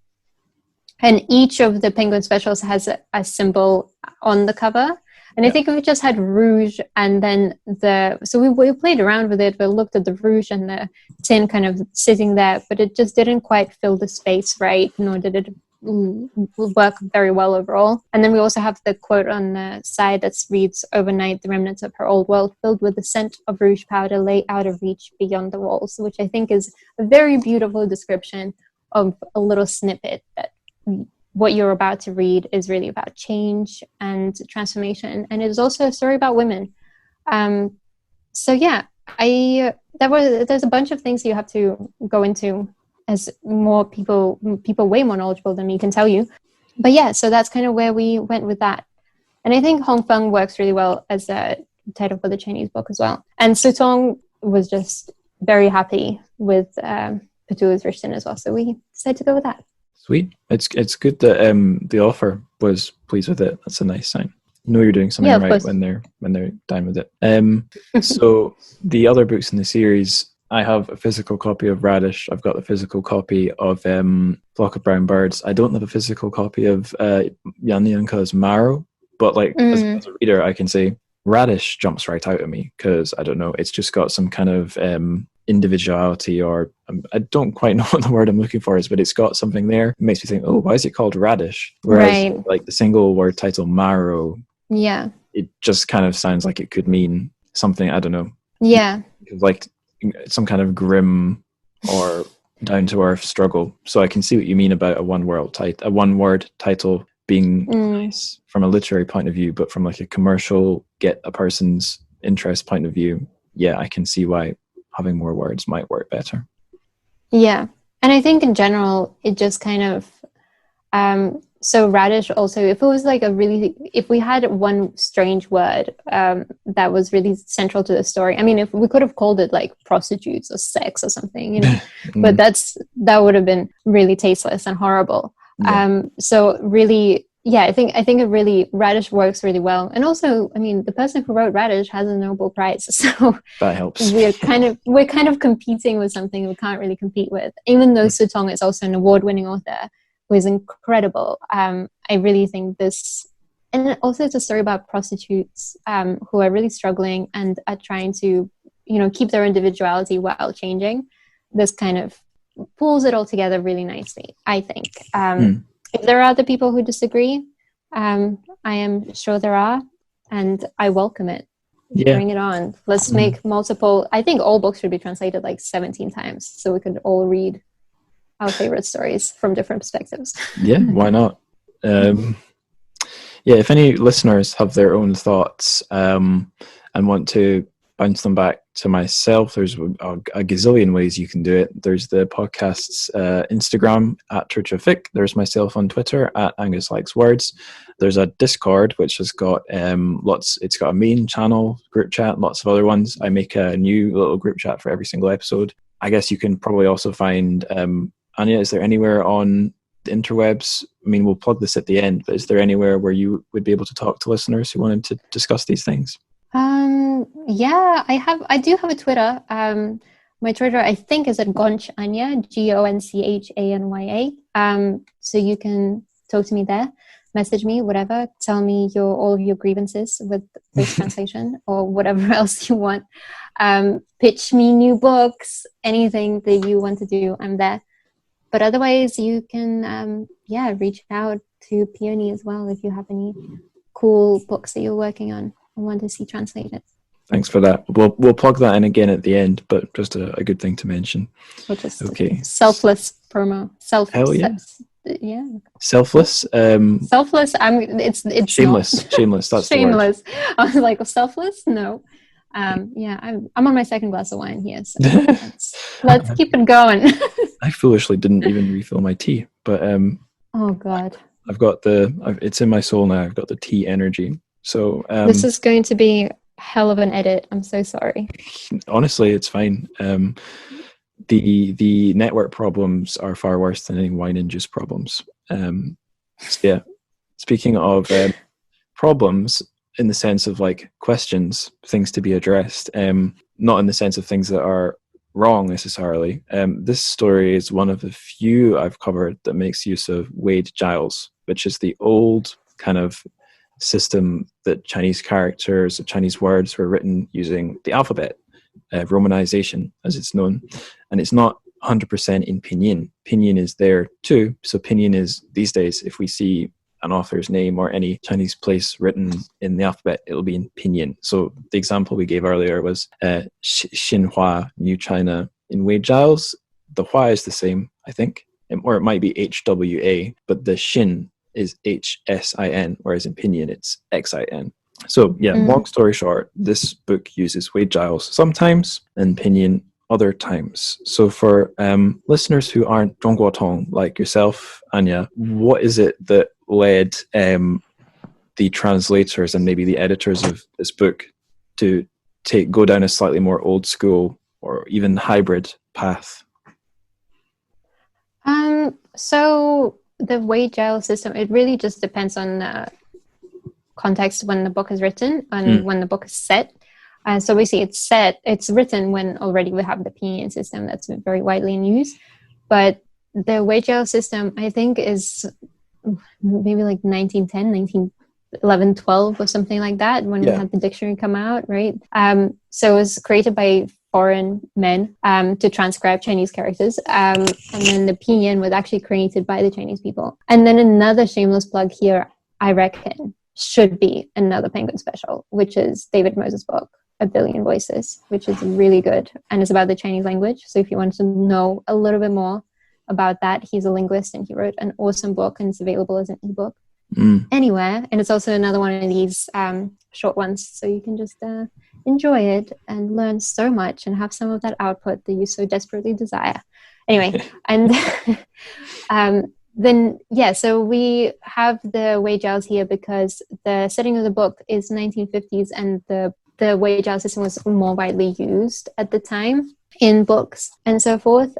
And each of the Penguin specials has a symbol on the cover. And I think if we just had Rouge and then we played around with it, we looked at the Rouge and the tin kind of sitting there, but it just didn't quite fill the space right, nor did it work very well overall. And then we also have the quote on the side that reads, "Overnight, the remnants of her old world filled with the scent of rouge powder lay out of reach beyond the walls," which I think is a very beautiful description of a little snippet that what you're about to read is really about change and transformation, and it is also a story about women. So yeah, there's a bunch of things you have to go into, as more people way more knowledgeable than me can tell you. But yeah, so that's kind of where we went with that. And I think Hóngfěn works really well as a title for the Chinese book as well. And so Tong was just very happy with Petulia's written as well, so we decided to go with that. Sweet. It's good that the author was pleased with it. That's a nice sign. You know you're doing something right course. when they're done with it. So the other books in the series, I have a physical copy of Radish. I've got the physical copy of Flock of Brown Birds. I don't have a physical copy of Yanyanka's Marrow, but as a reader, I can say Radish jumps right out at me because, I don't know, it's just got some kind of individuality, or I don't quite know what the word I'm looking for is, but it's got something there. It makes me think, oh, why is it called Radish? Whereas the single word title Marrow, it just kind of sounds like it could mean something, I don't know. Yeah. Like some kind of grim or down to earth struggle. So I can see what you mean about a one word title being nice from a literary point of view, but from a commercial, get a person's interest point of view, yeah, I can see why having more words might work better. Yeah. And I think in general, it just kind of, so Radish also, if it was if we had one strange word that was really central to the story, I mean, if we could have called it prostitutes or sex or something, but that would have been really tasteless and horrible. Yeah. So really, yeah, I think it really, Radish works really well. And also, I mean, the person who wrote Radish has a Nobel Prize, so that helps. we're kind of competing with something we can't really compete with, even though Tong is also an award-winning author who is incredible. I really think this, and also it's a story about prostitutes who are really struggling and are trying to, keep their individuality while changing. This kind of pulls it all together really nicely, I think. If there are other people who disagree, I am sure there are, and I welcome it. Yeah. Bring it on. Let's make multiple, I think all books should be translated 17 times so we could all read our favorite stories from different perspectives. Yeah, why not? If any listeners have their own thoughts and want to bounce them back to myself, there's a gazillion ways you can do it. There's the podcast's Instagram at Church of Fic. There's myself on Twitter at Angus Likes Words. There's a Discord which has got it's got a main channel, group chat, lots of other ones. I make a new little group chat for every single episode. I guess you can probably also find Anya, is there anywhere on the interwebs? I mean, we'll plug this at the end, but is there anywhere where you would be able to talk to listeners who wanted to discuss these things? Yeah, I do have a Twitter. My Twitter, I think, is at Anya, GONCHANYA. So you can talk to me there, message me, whatever, tell me all of your grievances with this translation or whatever else you want. Pitch me new books, anything that you want to do, I'm there. But otherwise, you can, reach out to Peony as well if you have any cool books that you're working on and want to see translated. Thanks for that. We'll plug that in again at the end, but just a good thing to mention. Okay. Selfless promo. Hell yeah. Yeah. Selfless. Selfless. It's shameless. Not. Shameless. That's shameless. The word. I was like, selfless? No. I'm on my second glass of wine here, so let's keep it going. I foolishly didn't even refill my tea, but oh god, I've got it's in my soul now. I've got the tea energy. So this is going to be hell of an edit. I'm so sorry. Honestly, it's fine. The network problems are far worse than any wine and juice problems. Yeah. Speaking of problems, in the sense of questions, things to be addressed, not in the sense of things that are wrong necessarily. This story is one of the few I've covered that makes use of Wade Giles, which is the old kind of system that Chinese characters, Chinese words were written using the alphabet, romanization as it's known. And it's not 100% in pinyin. Pinyin is there too. So pinyin is, these days, if we see an author's name or any Chinese place written in the alphabet, it'll be in pinyin. So the example we gave earlier was Xinhua, New China. In Wei Zhao's, the Hua is the same, I think, or it might be HWA, but the Xin is HSIN, whereas in pinyin it's XIN. So yeah, long story short, this book uses Wei Zhao's sometimes and pinyin other times. So for listeners who aren't Zhongguo Tong like yourself, Anya, what is it that led the translators and maybe the editors of this book to go down a slightly more old school or even hybrid path? So the Wei Zhao system, it really just depends on the context when the book is written and when the book is set. So we see it's written when already we have the pinyin system that's very widely in use. But the Wei Zhao system, I think, is maybe like 1910, 1911, 12 or something like that, when we had the dictionary come out, right? So it was created by foreign men to transcribe Chinese characters. And then the pinyin was actually created by the Chinese people. And then another shameless plug here, I reckon, should be another Penguin special, which is David Moses' book, A Billion Voices, which is really good. And it's about the Chinese language. So if you want to know a little bit more about that, he's a linguist and he wrote an awesome book and it's available as an ebook anywhere. And it's also another one of these short ones. So you can just enjoy it and learn so much and have some of that output that you so desperately desire. Anyway, and then, so we have the Wei Zhao's here because the setting of the book is 1950s and the Wei Zhao system was more widely used at the time in books and so forth.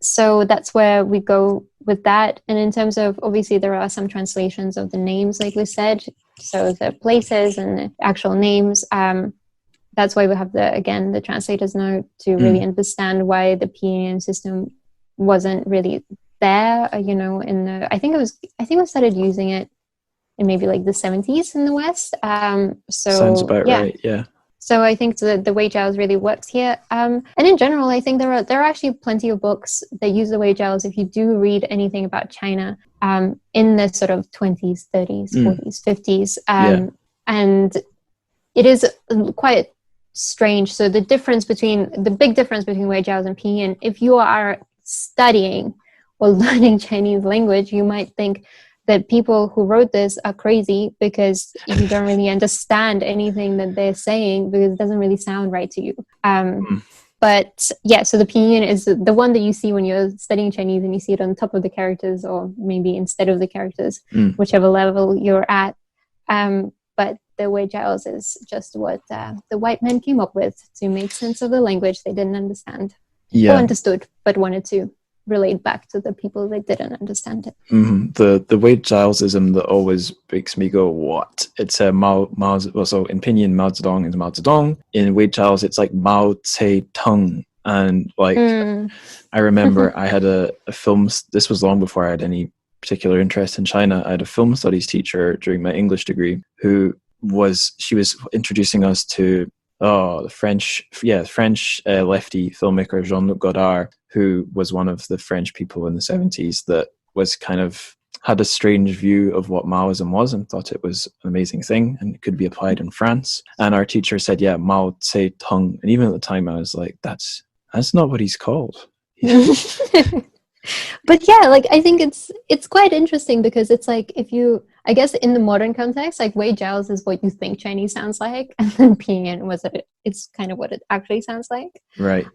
So that's where we go with that. And in terms of, obviously, there are some translations of the names, like we said. So the places and the actual names. That's why we have the translator's note to really understand why the pinyin system wasn't really there. I think we started using it in maybe like the 70s in the West. Sounds about right. Yeah. So I think the Wei Zhao's really works here. And in general, I think there are actually plenty of books that use the Wei Zhao's. If you do read anything about China in the sort of 20s, 30s, 40s, 50s, and it is quite strange. So the big difference between Wei Zhao's and pinyin, if you are studying or learning Chinese language, you might think that people who wrote this are crazy because you don't really understand anything that they're saying because it doesn't really sound right to you. But yeah, so the pinyin is the one that you see when you're studying Chinese and you see it on top of the characters or maybe instead of the characters, whichever level you're at. But the Wei Zhao's is just what the white men came up with to make sense of the language they didn't understand. Or understood, but wanted to relate back to the people that didn't understand it. The Wei Zhao'sism that always makes me go, what? It's so in pinyin, Mao Zedong is Mao Zedong. In Wei Zhao's, it's like Mao Tse Tung. And like, I remember I had a film, this was long before I had any particular interest in China. I had a film studies teacher during my English degree she was introducing us to the French lefty filmmaker Jean-Luc Godard, who was one of the French people in the 70s that was kind of had a strange view of what Maoism was and thought it was an amazing thing and it could be applied in France. And our teacher said, Mao Tse Tung. And even at the time I was like, that's not what he's called. But yeah, like I think it's quite interesting because it's like I guess in the modern context, like Wei Zhao's is what you think Chinese sounds like, and then pinyin it's kind of what it actually sounds like. Right.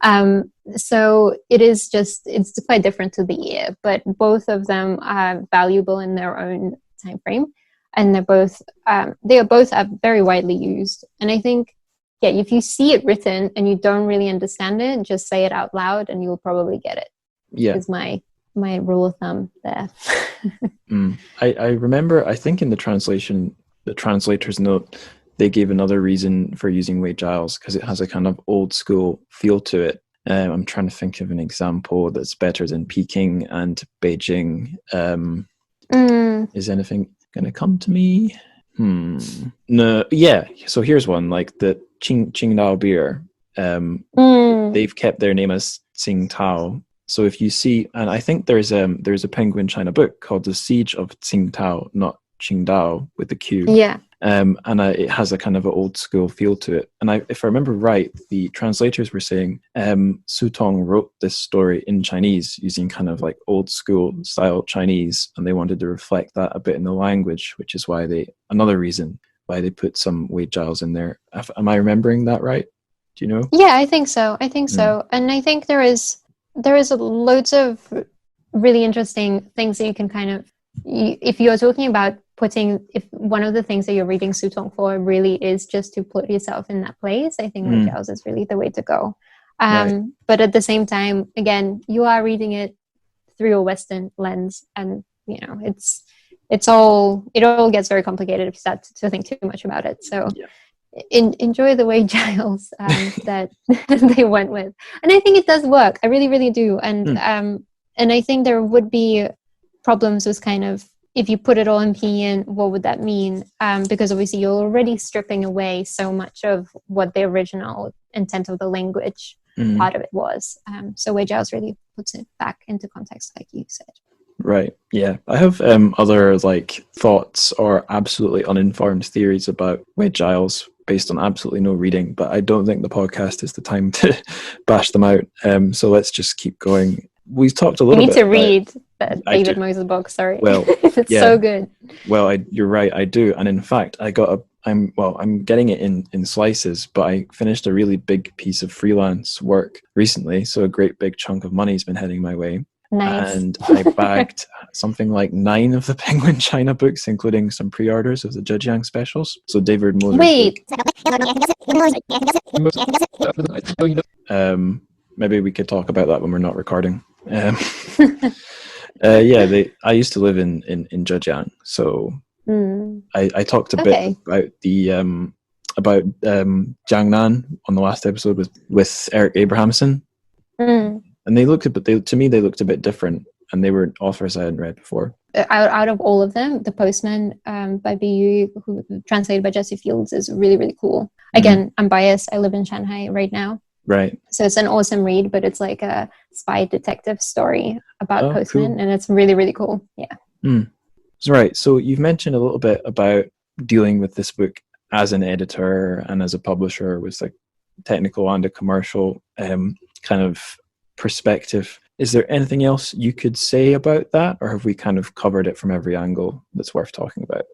So it's quite different to the ear, but both of them are valuable in their own time frame, and they are both very widely used. And I think, if you see it written and you don't really understand it, just say it out loud and you'll probably get it. Yeah, is my rule of thumb there. I remember, I think in the translation, the translator's note, they gave another reason for using Wei Zhao's because it has a kind of old school feel to it. I'm trying to think of an example that's better than Peking and Beijing. Is anything going to come to me? No, yeah. So here's one, like the Qingdao beer. They've kept their name as Tsingtao. So if you see, and I think there's a Penguin China book called The Siege of Tsingtao, not Qingdao with the Q. Yeah. It has a kind of an old school feel to it. And if I remember right, the translators were saying Su Tong wrote this story in Chinese using kind of like old school style Chinese, and they wanted to reflect that a bit in the language, which is why another reason why they put some Wade Giles in there. Am I remembering that right? Do you know? Yeah, I think so. And I think there is loads of really interesting things that you can kind of, if you're talking about if one of the things that you're reading Su Tong for really is just to put yourself in that place, I think Wade Giles is really the way to go. Right. But at the same time, again, you are reading it through a Western lens, and you know, it all gets very complicated if you start to think too much about it. So enjoy the Wade Giles that they went with, and I think it does work. I really, really do. And I think there would be problems with kind of, if you put it all in pinyin, what would that mean? Because obviously you're already stripping away so much of what the original intent of the language part of it was. So Wade Giles really puts it back into context, like you said. Right. Yeah. I have other like thoughts or absolutely uninformed theories about Wade Giles based on absolutely no reading, but I don't think the podcast is the time to bash them out. So let's just keep going. We've talked a little bit. You need to read the David Moses book. Sorry. Well, it's so good. Well, you're right. I do, and in fact, I'm getting it in slices, but I finished a really big piece of freelance work recently, so a great big chunk of money's been heading my way. Nice. And I bagged something like 9 of the Penguin China books, including some pre-orders of the Zhejiang specials. So David Moses. Wait. Maybe we could talk about that when we're not recording. I used to live in Zhejiang, so I talked a bit about the Jiangnan on the last episode with Eric Abrahamson. And they looked a bit different, and they were authors I hadn't read before. Out of all of them, The Postman by B.U., who translated by Jesse Fields, is really, really cool. Again, I'm biased. I live in Shanghai right now. Right. So it's an awesome read, but it's like a spy detective story about Postman, cool. And it's really, really cool. Yeah. Right. So you've mentioned a little bit about dealing with this book as an editor and as a publisher with like technical and a commercial kind of perspective. Is there anything else you could say about that, or have we kind of covered it from every angle that's worth talking about?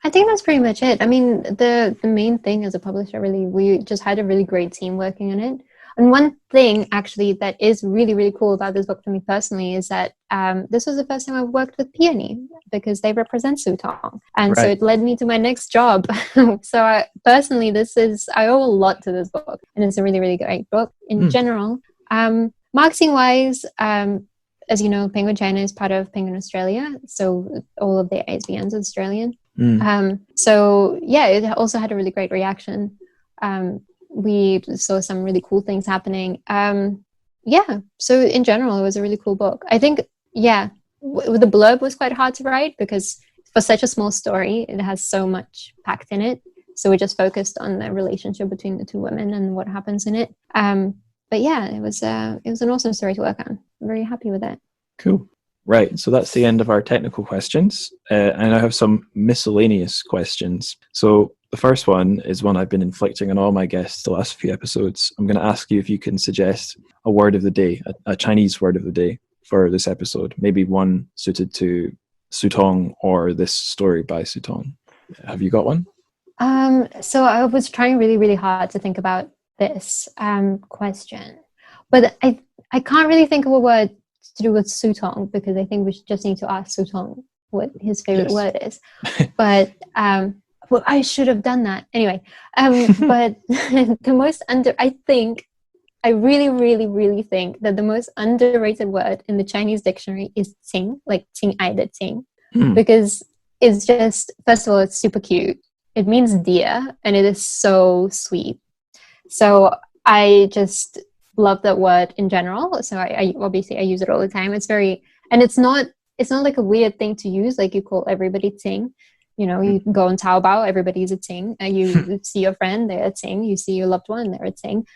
I think that's pretty much it. I mean, the main thing as a publisher, really, we just had a really great team working on it. And one thing actually that is really, really cool about this book for me personally is that this was the first time I've worked with Peony, because they represent Su Tong. And so it led me to my next job. So I owe a lot to this book. And it's a really, really great book in general. Marketing wise, as you know, Penguin China is part of Penguin Australia. So all of their ISBNs are Australian. So yeah, it also had a really great reaction. We saw some really cool things happening. So in general, it was a really cool book. I think, the blurb was quite hard to write because for such a small story, it has so much packed in it. So we just focused on the relationship between the two women and what happens in it. But yeah, it was an awesome story to work on. I'm very happy with that. Cool. Right, so that's the end of our technical questions. And I have some miscellaneous questions. So the first one is one I've been inflicting on all my guests the last few episodes. I'm going to ask you if you can suggest a word of the day, a Chinese word of the day for this episode. Maybe one suited to Su Tong or this story by Su Tong. Have you got one? So I was trying really, really hard to think about this question. But I can't really think of a word to do with Su Tong, because I think we just need to ask Su Tong what his favorite word is. But well, I should have done that anyway. But I really, really, really think that the most underrated word in the Chinese dictionary is "qing," like "qing ai de qing," because it's just, first of all, it's super cute. It means dear, and it is so sweet. So I just love that word in general. So I obviously I use it all the time. It's very, and it's not it's not like a weird thing to use. Like you call everybody Ting. You know, you go on Taobao, everybody's a Ting. You see your friend, they're a Ting. You see your loved one, they're a Ting.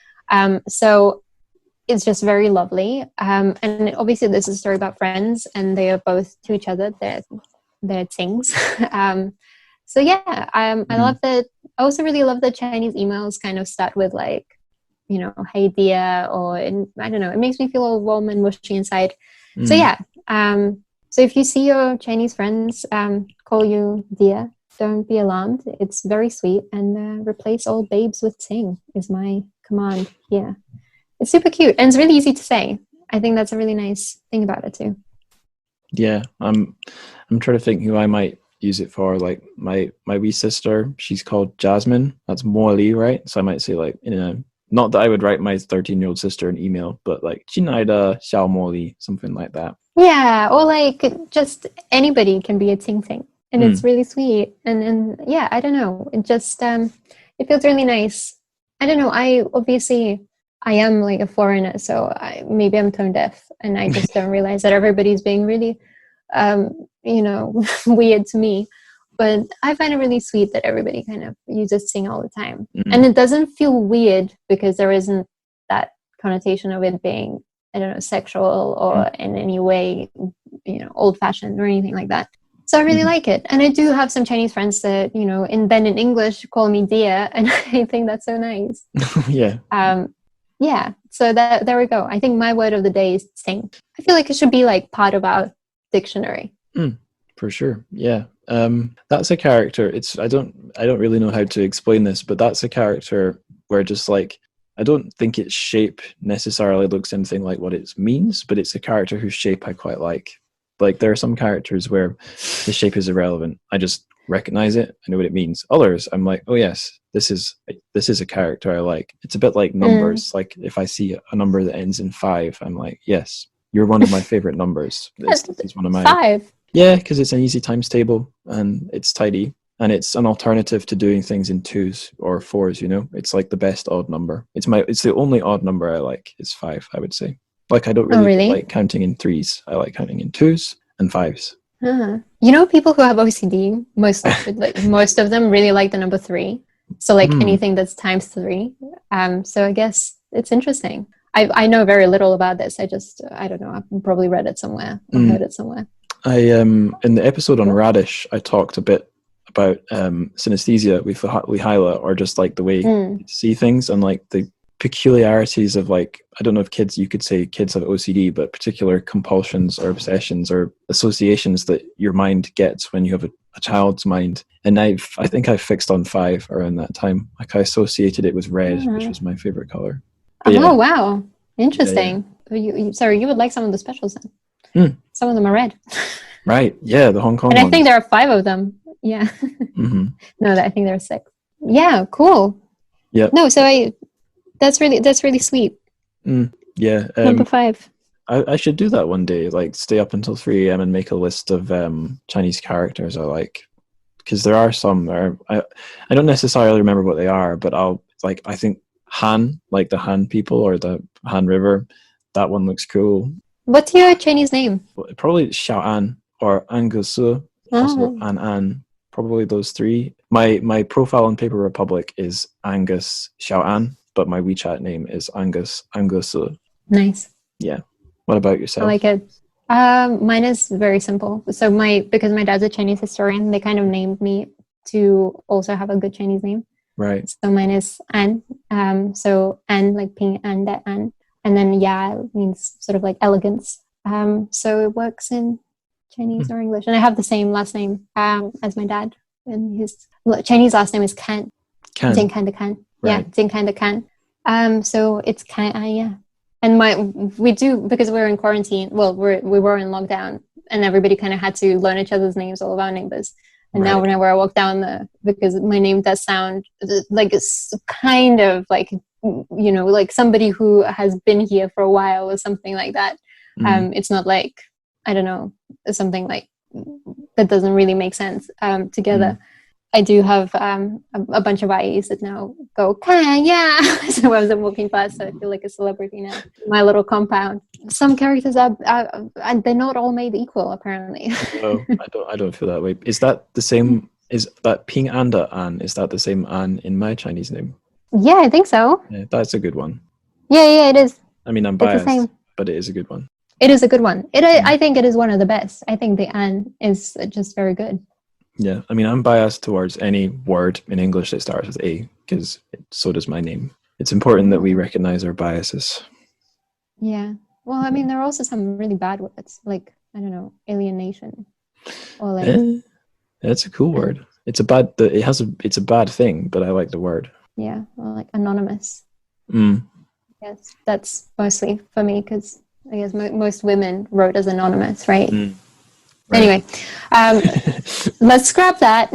So it's just very lovely. And obviously this is a story about friends, and they are both to each other. They're Tings. So yeah, I love that. I also really love that Chinese emails kind of start with like, you know, hey dear, or I don't know, it makes me feel all warm and mushy inside. So yeah, so if you see your Chinese friends call you dear, don't be alarmed. It's very sweet, and replace all babes with Ting is my command. Yeah, it's super cute, and it's really easy to say. I think that's a really nice thing about it too. Yeah, I'm trying to think who I might use it for. Like my wee sister, she's called Jasmine. That's Mo Li, right? So I might say like, you know, not that I would write my 13-year-old sister an email, but like 亲爱的小茉莉, something like that. Yeah, or like just anybody can be a Ting Ting, and it's really sweet. And yeah, I don't know. It just it feels really nice. I don't know. I am like a foreigner, so maybe I'm tone deaf, and I just don't realize that everybody's being really, you know, weird to me. But I find it really sweet that everybody kind of uses Ting all the time, and it doesn't feel weird because there isn't that connotation of it being, I don't know, sexual or in any way, you know, old-fashioned or anything like that. So I really like it. And I do have some Chinese friends that, you know, in English call me dear, and I think that's so nice. Yeah. Yeah. So there we go. I think my word of the day is Ting. I feel like it should be like part of our dictionary. For sure. Yeah. That's a character. I don't really know how to explain this, but that's a character where just like, I don't think its shape necessarily looks anything like what it means, but it's a character whose shape I quite like. Like there are some characters where the shape is irrelevant. I just recognize it. I know what it means. Others, I'm like, oh yes, this is a character I like. It's a bit like numbers. Like if I see a number that ends in 5, I'm like, yes, you're one of my favorite numbers. It's one of my 5. Yeah, because it's an easy times table and it's tidy. And it's an alternative to doing things in 2s or 4s, you know? It's like the best odd number. It's the only odd number I like is 5, I would say. Like I don't really like counting in 3s. I like counting in 2s and 5s. You know, people who have OCD, most of them really like the number 3. So like anything that's times 3. So I guess it's interesting. I know very little about this. I don't know. I've probably read it somewhere or heard it somewhere. I in the episode on radish, I talked a bit about synesthesia with Lihaila, or just like the way you see things and like the peculiarities of like, I don't know if you could say kids have OCD, but particular compulsions or obsessions or associations that your mind gets when you have a child's mind. And I think I fixed on 5 around that time. Like I associated it with red, which was my favorite color. But oh wow, interesting. Yeah. You would like some of the specials then. Some of them are red. Right. Yeah, the Hong Kong and ones. I think there are 5 of them. Yeah. No, I think there are 6. Yeah, cool. Yeah. No, so that's really sweet. Yeah. Number 5. I should do that one day, like stay up until 3 a.m. and make a list of Chinese characters I like. Because there are some I don't necessarily remember what they are, but I think Han, like the Han people or the Han River, that one looks cool. What's your Chinese name? Probably Xiao An or Angus, also An. Probably those 3. My profile on Paper Republic is Angus Xiao An, but my WeChat name is Angus. Nice. Yeah. What about yourself? I like it. Mine is very simple. So because my dad's a Chinese historian, they kind of named me to also have a good Chinese name. Right. So mine is An. So An, like Ping An, that An. And then Ya means sort of like elegance. So it works in Chinese or English. And I have the same last name as my dad. And his Chinese last name is Kan. Jing Kan de Kan. Yeah, Jing Kan de Kan. So it's Kan Anya. And we do, because we're in quarantine, well, we were in lockdown, and everybody kind of had to learn each other's names, all of our neighbors. And now whenever I walk down because my name does sound like it's kind of like, you know, like somebody who has been here for a while or something like that. It's not like, I don't know, something like that doesn't really make sense together. I do have a bunch of IEs that now go, "Kan, yeah." So as I'm walking past, I feel like a celebrity now. My little compound. Some characters are they're not all made equal, apparently. No, I don't feel that way. Is that the same? Is that Ping Anda An? Is that the same An in my Chinese name? Yeah, I think so. Yeah, that's a good one. Yeah, it is. I mean, I'm It's the biased, same. but it is a good one. It is a good one. I think it is one of the best. I think the An is just very good. Yeah, I mean, I'm biased towards any word in English that starts with A, because so does my name. It's important that we recognize our biases. Yeah. Well, I mean, there are also some really bad words, like, I don't know, alienation, or like. It's a cool word. It's a bad. It's a bad thing, but I like the word. Yeah, or like anonymous. Mm. Yes, that's mostly for me because I guess most women wrote as anonymous, right? Mm. Right. Anyway, let's scrap that.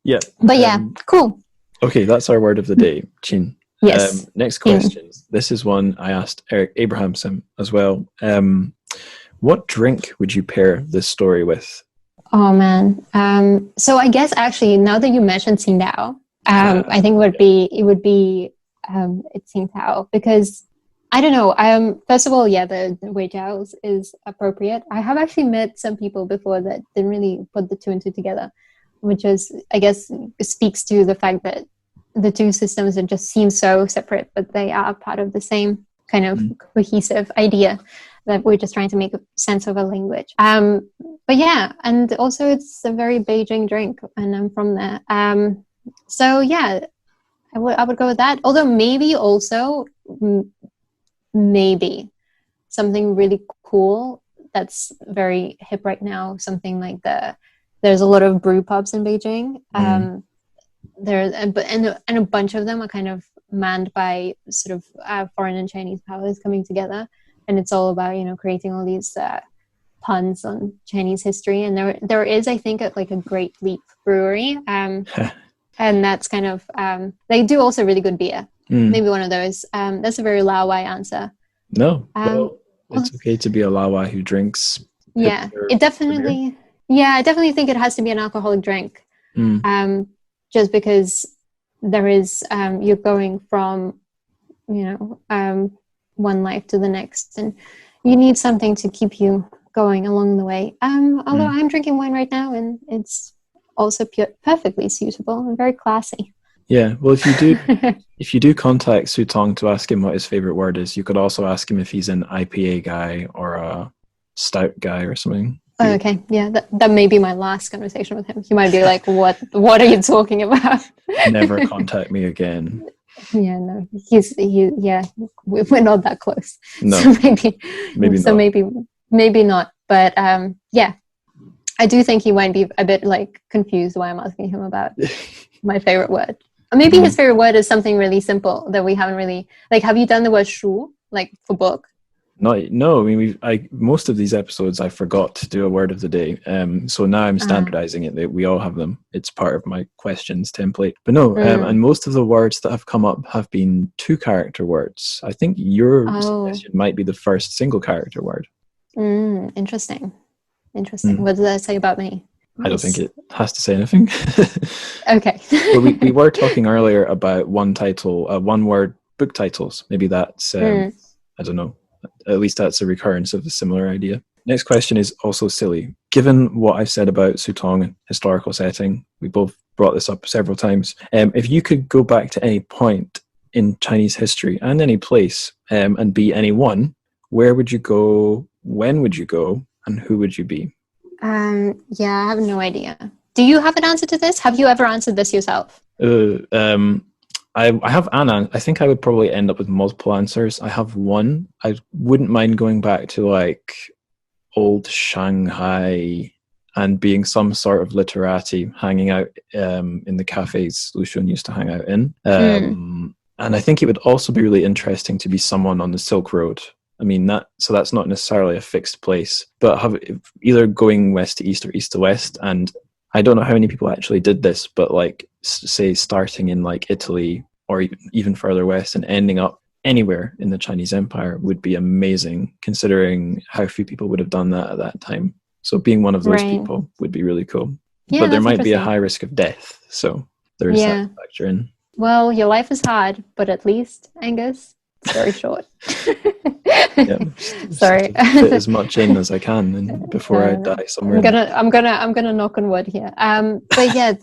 Yeah. But yeah, cool. Okay, that's our word of the day, Chin. Yes. Next question. This is one I asked Eric Abrahamson as well. What drink would you pair this story with? Oh man. So I guess actually now that you mentioned Tsingtao, I think it would be Tsingtao, because I don't know. First of all, yeah, the Wei Jiao is appropriate. I have actually met some people before that didn't really put the two and two together, which is, I guess, speaks to the fact that the two systems that just seem so separate, but they are part of the same kind of cohesive idea that we're just trying to make sense of a language. But yeah, and also it's a very Beijing drink, and I'm from there. So yeah, I would go with that. Although maybe also maybe something really cool that's very hip right now. Something like there's a lot of brew pubs in Beijing. There's and a bunch of them are kind of manned by sort of foreign and Chinese powers coming together, and it's all about creating all these puns on Chinese history. And there is, I think, like a Great Leap brewery, and that's kind of they do also really good beer. Maybe one of those. That's a very Laowai answer. No, well, it's okay to be a Laowai who drinks. Yeah, it definitely. Yeah, I definitely think it has to be an alcoholic drink. Just because there is, you're going from, one life to the next, and you need something to keep you going along the way. Although I'm drinking wine right now, and it's also perfectly suitable and very classy. Yeah, well, if you do contact Su Tong to ask him what his favorite word is, you could also ask him if he's an IPA guy or a stout guy or something. Oh, okay, yeah, that may be my last conversation with him. He might be like, "What are you talking about?" Never contact me again. Yeah, no, we're not that close. No, so maybe not. But yeah, I do think he might be a bit like confused why I'm asking him about my favorite word. Or maybe his favorite word is something really simple that we haven't really Have you done the word shu for book? No. I mean, most of these episodes I forgot to do a word of the day. So now I'm standardizing it. That we all have them. It's part of my questions template. But no, and most of the words that have come up have been 2-character words. I think your suggestion might be the first single character word. Interesting. What does that say about me? I don't think it has to say anything. Okay. Well, we were talking earlier about one word book titles. Maybe that's I don't know. At least that's a recurrence of a similar idea. Next question is also silly. Given what I've said about Su Tong and historical setting, we both brought this up several times. If you could go back to any point in Chinese history and any place and be anyone, where would you go? When would you go? And who would you be? Yeah, I have no idea. Do you have an answer to this? Have you ever answered this yourself? I have an. I think I would probably end up with multiple answers. I have one. I wouldn't mind going back to like old Shanghai and being some sort of literati, hanging out in the cafes Lu Xun used to hang out in. And I think it would also be really interesting to be someone on the Silk Road. I mean, that's not necessarily a fixed place, but either going west to east or east to west. And I don't know how many people actually did this, but like say starting in like Italy or even further west and ending up anywhere in the Chinese Empire would be amazing, considering how few people would have done that at that time. So being one of those people would be really cool. Yeah, but there that's might be a interesting. high risk of death. So there is Yeah. that factor in. Well, your life is hard, but at least, Angus, it's very short. Yeah, Sorry. fit as much in as I can, and before I die somewhere. I'm gonna knock on wood here. But yeah,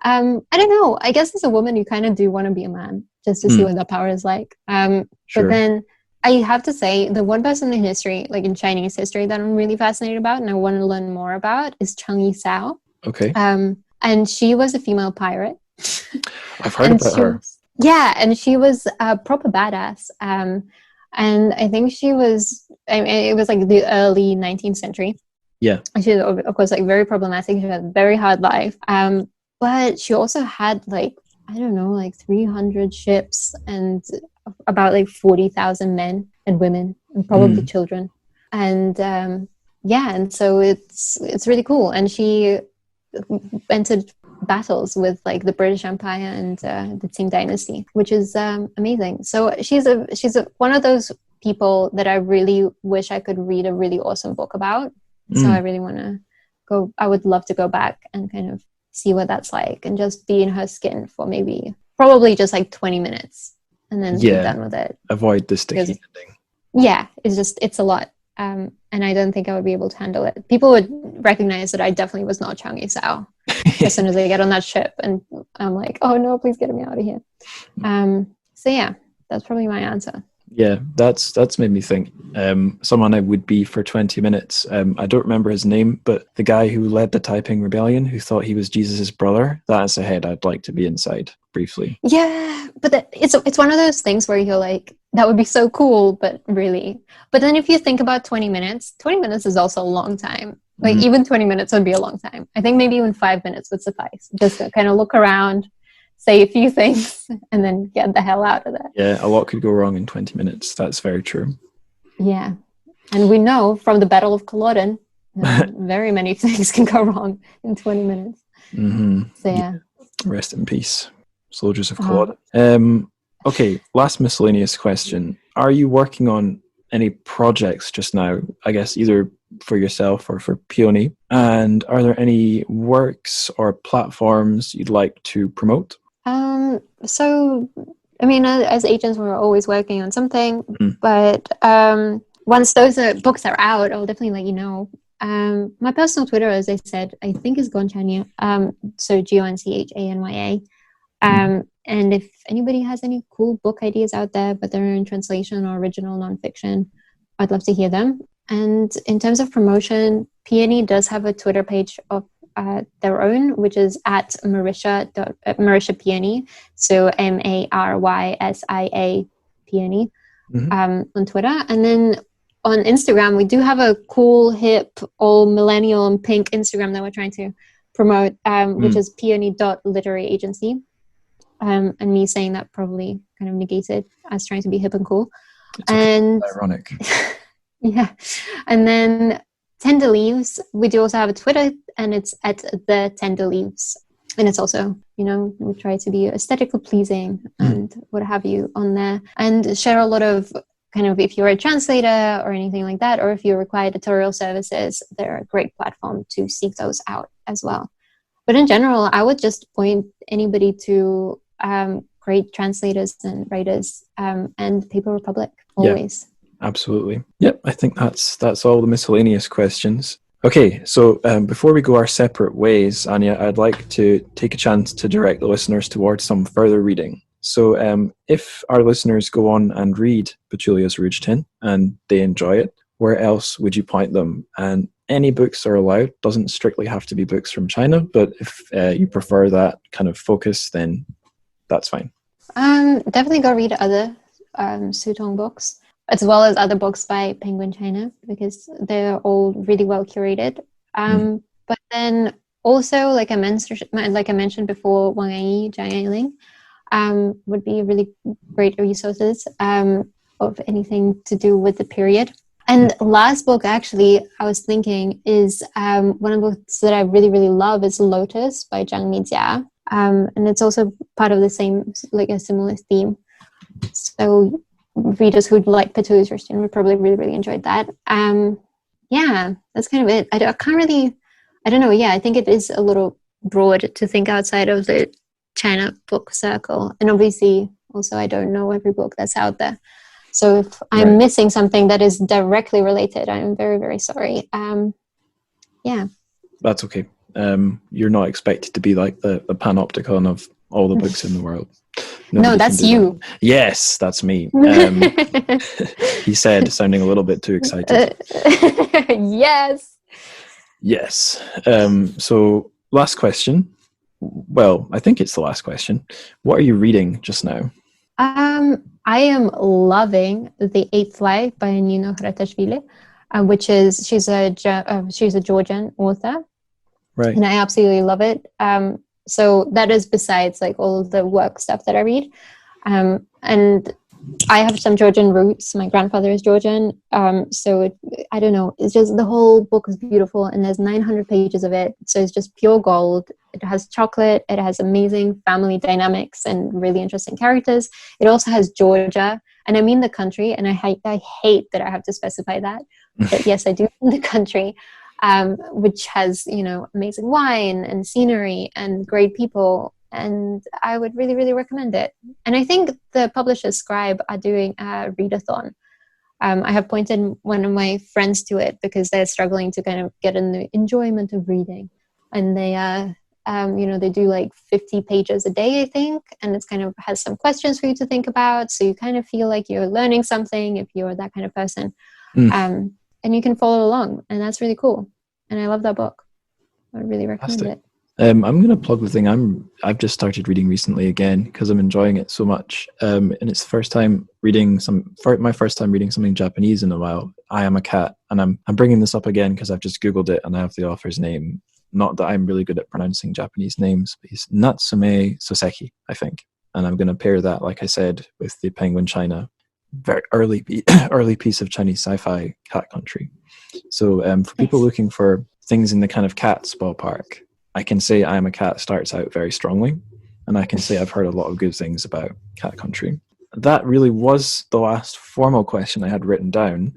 I don't know. I guess as a woman, you kind of do want to be a man just to see what the power is like. Sure. But then I have to say, the one person in history, like in Chinese history, that I'm really fascinated about and I want to learn more about is Cheng Yi-sao. Okay. And she was a female pirate. I've heard about her. Yeah, and she was a proper badass. And I think she was, I mean, it was like the early 19th century. Yeah. And she was, of course, like very problematic. She had a very hard life. But she also had like, I don't know, like 300 ships and about like 40,000 men and women and probably children. And yeah, and so it's really cool. And she entered battles with like the British Empire and the Tang Dynasty, which is amazing. So she's one of those people that I really wish I could read a really awesome book about. So I really want to go. I would love to go back and kind of see what that's like and just be in her skin for probably just like 20 minutes and then be done with it. Avoid the sticky ending. Yeah, it's a lot. And I don't think I would be able to handle it. People would recognize that I definitely was not Chang Yi-sao as soon as I get on that ship. And I'm like, oh no, please get me out of here. So yeah, that's probably my answer. Yeah, that's made me think. Someone I would be for 20 minutes. I don't remember his name, but the guy who led the Taiping Rebellion, who thought he was Jesus' brother, that's a head I'd like to be inside, briefly. Yeah, but it's one of those things where you're like, that would be so cool, but really. But then if you think about 20 minutes is also a long time. Like even 20 minutes would be a long time. I think maybe even 5 minutes would suffice. Just to kind of look around, say a few things, and then get the hell out of there. Yeah, a lot could go wrong in 20 minutes. That's very true. Yeah. And we know from the Battle of Culloden, very many things can go wrong in 20 minutes. So yeah. Rest in peace, soldiers of Culloden. Okay, last miscellaneous question. Are you working on any projects just now? I guess either for yourself or for Peony. And are there any works or platforms you'd like to promote? So, I mean, as agents, we're always working on something, but once those books are out, I'll definitely let you know. My personal Twitter, as I said, I think is Gonchanya. So Gonchanya. And if anybody has any cool book ideas out there, but they're in translation or original nonfiction, I'd love to hear them. And in terms of promotion, Peony does have a Twitter page of their own, which is at Marisha Peony. So Marysia Peony on Twitter. And then on Instagram, we do have a cool, hip, all millennial and pink Instagram that we're trying to promote, which is Peony.Literary Agency. And me saying that probably kind of negated as trying to be hip and cool. It's ironic. Yeah. And then Tender Leaves, we do also have a Twitter, and it's at the Tender Leaves. And it's also, we try to be aesthetically pleasing and what have you on there, and share a lot of kind of, if you're a translator or anything like that, or if you require editorial services, they're a great platform to seek those out as well. But in general, I would just point anybody to great translators and writers and Paper Republic always. Yeah, absolutely. Yep, I think that's all the miscellaneous questions. Okay, so before we go our separate ways, Anya, I'd like to take a chance to direct the listeners towards some further reading. So if our listeners go on and read Petulia's Rouge Tin and they enjoy it, where else would you point them? And any books are allowed. Doesn't strictly have to be books from China, but if you prefer that kind of focus, then that's fine. Definitely go read other Tong books, as well as other books by Penguin China, because they're all really well curated. But then also, like I mentioned before, Wang Yi, Zhang Yangling would be really great resources of anything to do with the period. And last book, actually, I was thinking is one of the books that I really, really love is Lotus by Zhang Mijia. And it's also part of the same, like a similar theme. So readers who'd like Petulia's Rouge Tin would probably really, really enjoy that. Yeah, that's kind of it. I can't really, I don't know. Yeah, I think it is a little broad to think outside of the China book circle. And obviously, also, I don't know every book that's out there. So if I'm missing something that is directly related, I'm very, very sorry. Yeah. That's okay. You're not expected to be like the panopticon of all the books in the world. No, that's you. That. Yes, that's me. He said, sounding a little bit too excited. Yes. Yes. So last question. Well, I think it's the last question. What are you reading just now? I am loving The Eighth Life by Nino Hratashvili, which is she's a Georgian author, right? And I absolutely love it. So that is besides like all the work stuff that I read, and I have some Georgian roots. My grandfather is Georgian, so I don't know. It's just the whole book is beautiful, and there's 900 pages of it, so it's just pure gold. It has chocolate. It has amazing family dynamics and really interesting characters. It also has Georgia, and I mean the country. And I hate that I have to specify that, but yes, I do mean the country, which has amazing wine and scenery and great people. And I would really, really recommend it. And I think the publisher Scribe are doing a readathon. I have pointed one of my friends to it because they're struggling to kind of get in the enjoyment of reading. And they they do like 50 pages a day, I think. And it's kind of has some questions for you to think about. So you kind of feel like you're learning something if you're that kind of person. And you can follow along. And that's really cool. And I love that book. I would really recommend it. I'm going to plug the thing I've just started reading recently again because I'm enjoying it so much. And it's the first time my first time reading something Japanese in a while. I Am a Cat, and I'm bringing this up again because I've just Googled it and I have the author's name. Not that I'm really good at pronouncing Japanese names, but he's Natsume Soseki, I think. And I'm going to pair that, like I said, with the Penguin China, very early piece of Chinese sci-fi cat country. So for people looking for things in the kind of cats ballpark, I can say I Am a Cat starts out very strongly, and I can say I've heard a lot of good things about cat country. That really was the last formal question I had written down,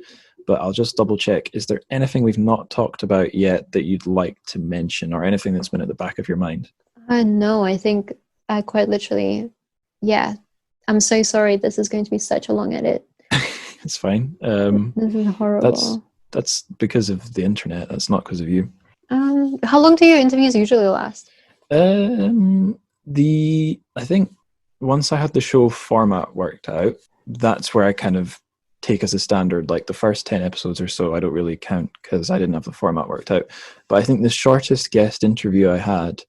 but I'll just double check. Is there anything we've not talked about yet that you'd like to mention, or anything that's been at the back of your mind? No, I think I quite literally, yeah. I'm so sorry. This is going to be such a long edit. It's fine. This is horrible. That's because of the internet. That's not because of you. How long do your interviews usually last? I think once I had the show format worked out, that's where I kind of take as a standard, like the first 10 episodes or so, I don't really count because I didn't have the format worked out. But I think the shortest guest interview I had,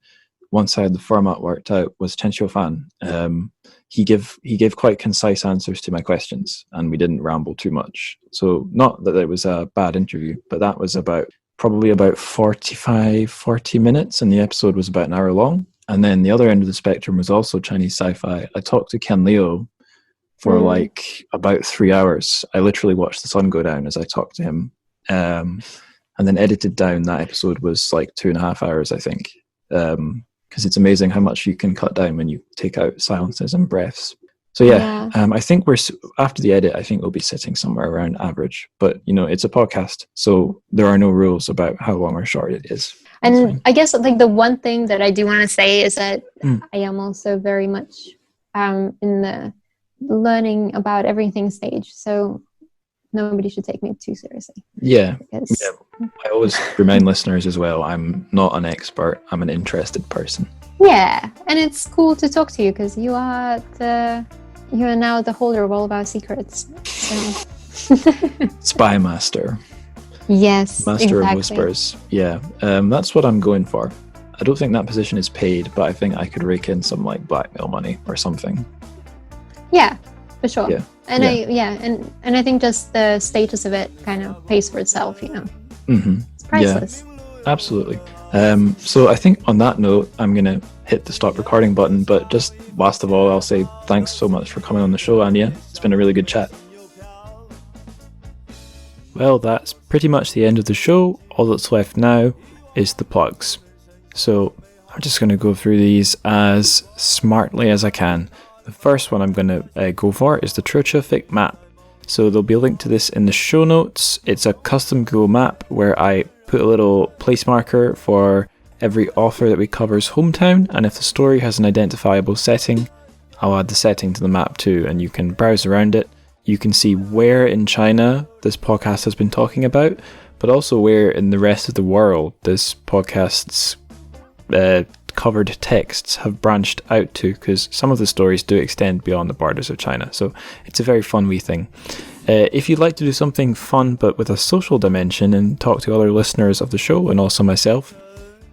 once I had the format worked out, was Chen Xiaofan. He gave quite concise answers to my questions, and we didn't ramble too much. So not that it was a bad interview, but that was probably about 40 minutes, and the episode was about an hour long. And then the other end of the spectrum was also Chinese sci-fi. I talked to Ken Leo for like about 3 hours. I literally watched the sun go down as I talked to him. And then edited down, that episode was like 2.5 hours, I think. Because it's amazing how much you can cut down when you take out silences and breaths. So yeah. I think after the edit, I think we'll be sitting somewhere around average. But it's a podcast, so there are no rules about how long or short it is. And I guess like the one thing that I do want to say is that I am also very much in the learning about everything stage. So nobody should take me too seriously. Yeah. I always remind listeners as well, I'm not an expert. I'm an interested person. Yeah, and it's cool to talk to you because you are now the holder of all of our secrets. So. Spy master. Yes, Master of Whispers. Yeah, that's what I'm going for. I don't think that position is paid, but I think I could rake in some like blackmail money or something. Yeah, for sure. Yeah. And I think just the status of it kind of pays for itself, Mm-hmm. It's priceless. Yeah, absolutely. So I think on that note, I'm going to hit the stop recording button. But just last of all, I'll say thanks so much for coming on the show, Anya. It's been a really good chat. Well, that's pretty much the end of the show. All that's left now is the plugs. So I'm just going to go through these as smartly as I can. The first one I'm going to go for is the Trochofik map. So there'll be a link to this in the show notes. It's a custom Google map where I put a little place marker for every author that we cover's hometown, and if the story has an identifiable setting, I'll add the setting to the map too, and you can browse around it. You can see where in China this podcast has been talking about, but also where in the rest of the world this podcast's covered texts have branched out to, because some of the stories do extend beyond the borders of China. So it's a very fun wee thing. If you'd like to do something fun but with a social dimension and talk to other listeners of the show and also myself,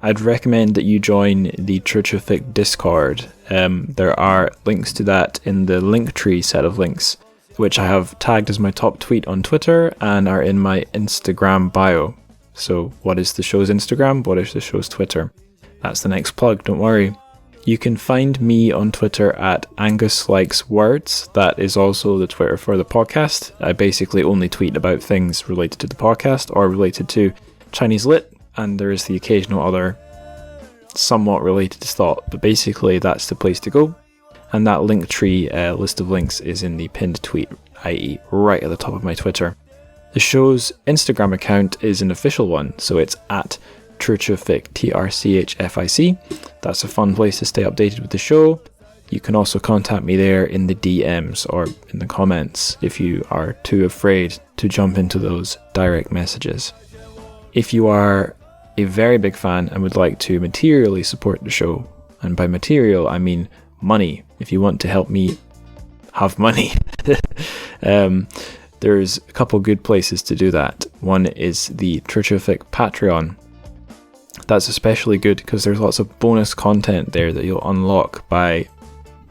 I'd recommend that you join the Churchific Discord. There are links to that in the Linktree set of links, which I have tagged as my top tweet on Twitter and are in my Instagram bio. So what is the show's Instagram? What is the show's Twitter? That's the next plug, don't worry. You can find me on Twitter at Angus Likes Words. That is also the Twitter for the podcast. I basically only tweet about things related to the podcast or related to Chinese lit, and there is the occasional other somewhat related to thought, but basically that's the place to go. And that Linktree list of links is in the pinned tweet, i.e. right at the top of my Twitter. The show's Instagram account is an official one, so it's at Churchific, TRCHFIC. That's a fun place to stay updated with the show. You can also contact me there in the DMs or in the comments if you are too afraid to jump into those direct messages. If you are a very big fan and would like to materially support the show, and by material I mean money, if you want to help me have money, there's a couple good places to do that. One is the Churchific Patreon. That's especially good because there's lots of bonus content there that you'll unlock by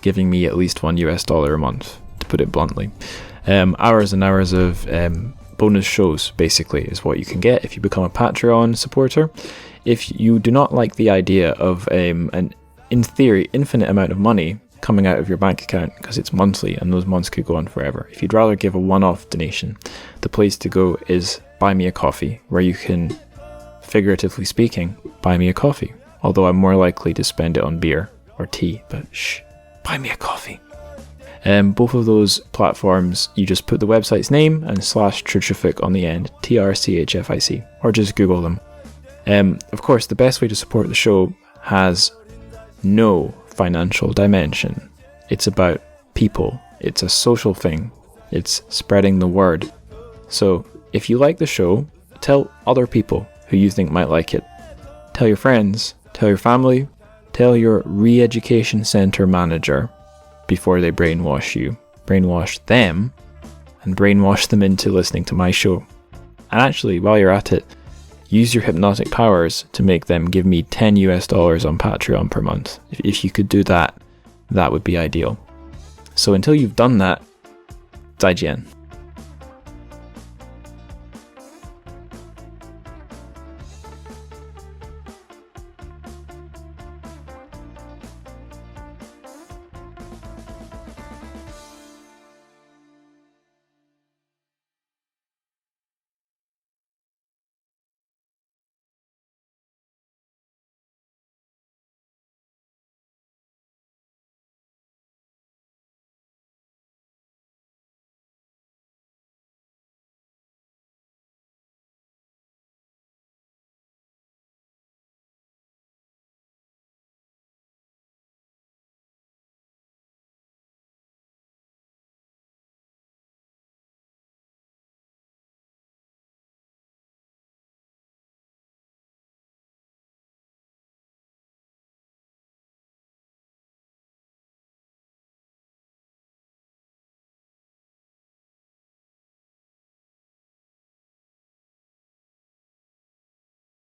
giving me at least $1 a month, to put it bluntly. Hours and hours of bonus shows, basically, is what you can get if you become a Patreon supporter. If you do not like the idea of an, in theory, infinite amount of money coming out of your bank account, because it's monthly and those months could go on forever, if you'd rather give a one-off donation, the place to go is Buy Me a Coffee, where you can, figuratively speaking, buy me a coffee. Although I'm more likely to spend it on beer or tea, but shh, buy me a coffee. Both of those platforms, you just put the website's name and /Churchific on the end, TRCHFIC, or just Google them. Of course, the best way to support the show has no financial dimension. It's about people. It's a social thing. It's spreading the word. So if you like the show, tell other people who you think might like it. Tell your friends, tell your family, tell your re-education center manager before they brainwash you. Brainwash them and brainwash them into listening to my show. And actually, while you're at it, use your hypnotic powers to make them give me $10 on Patreon per month. If you could do that, that would be ideal. So until you've done that, 再见.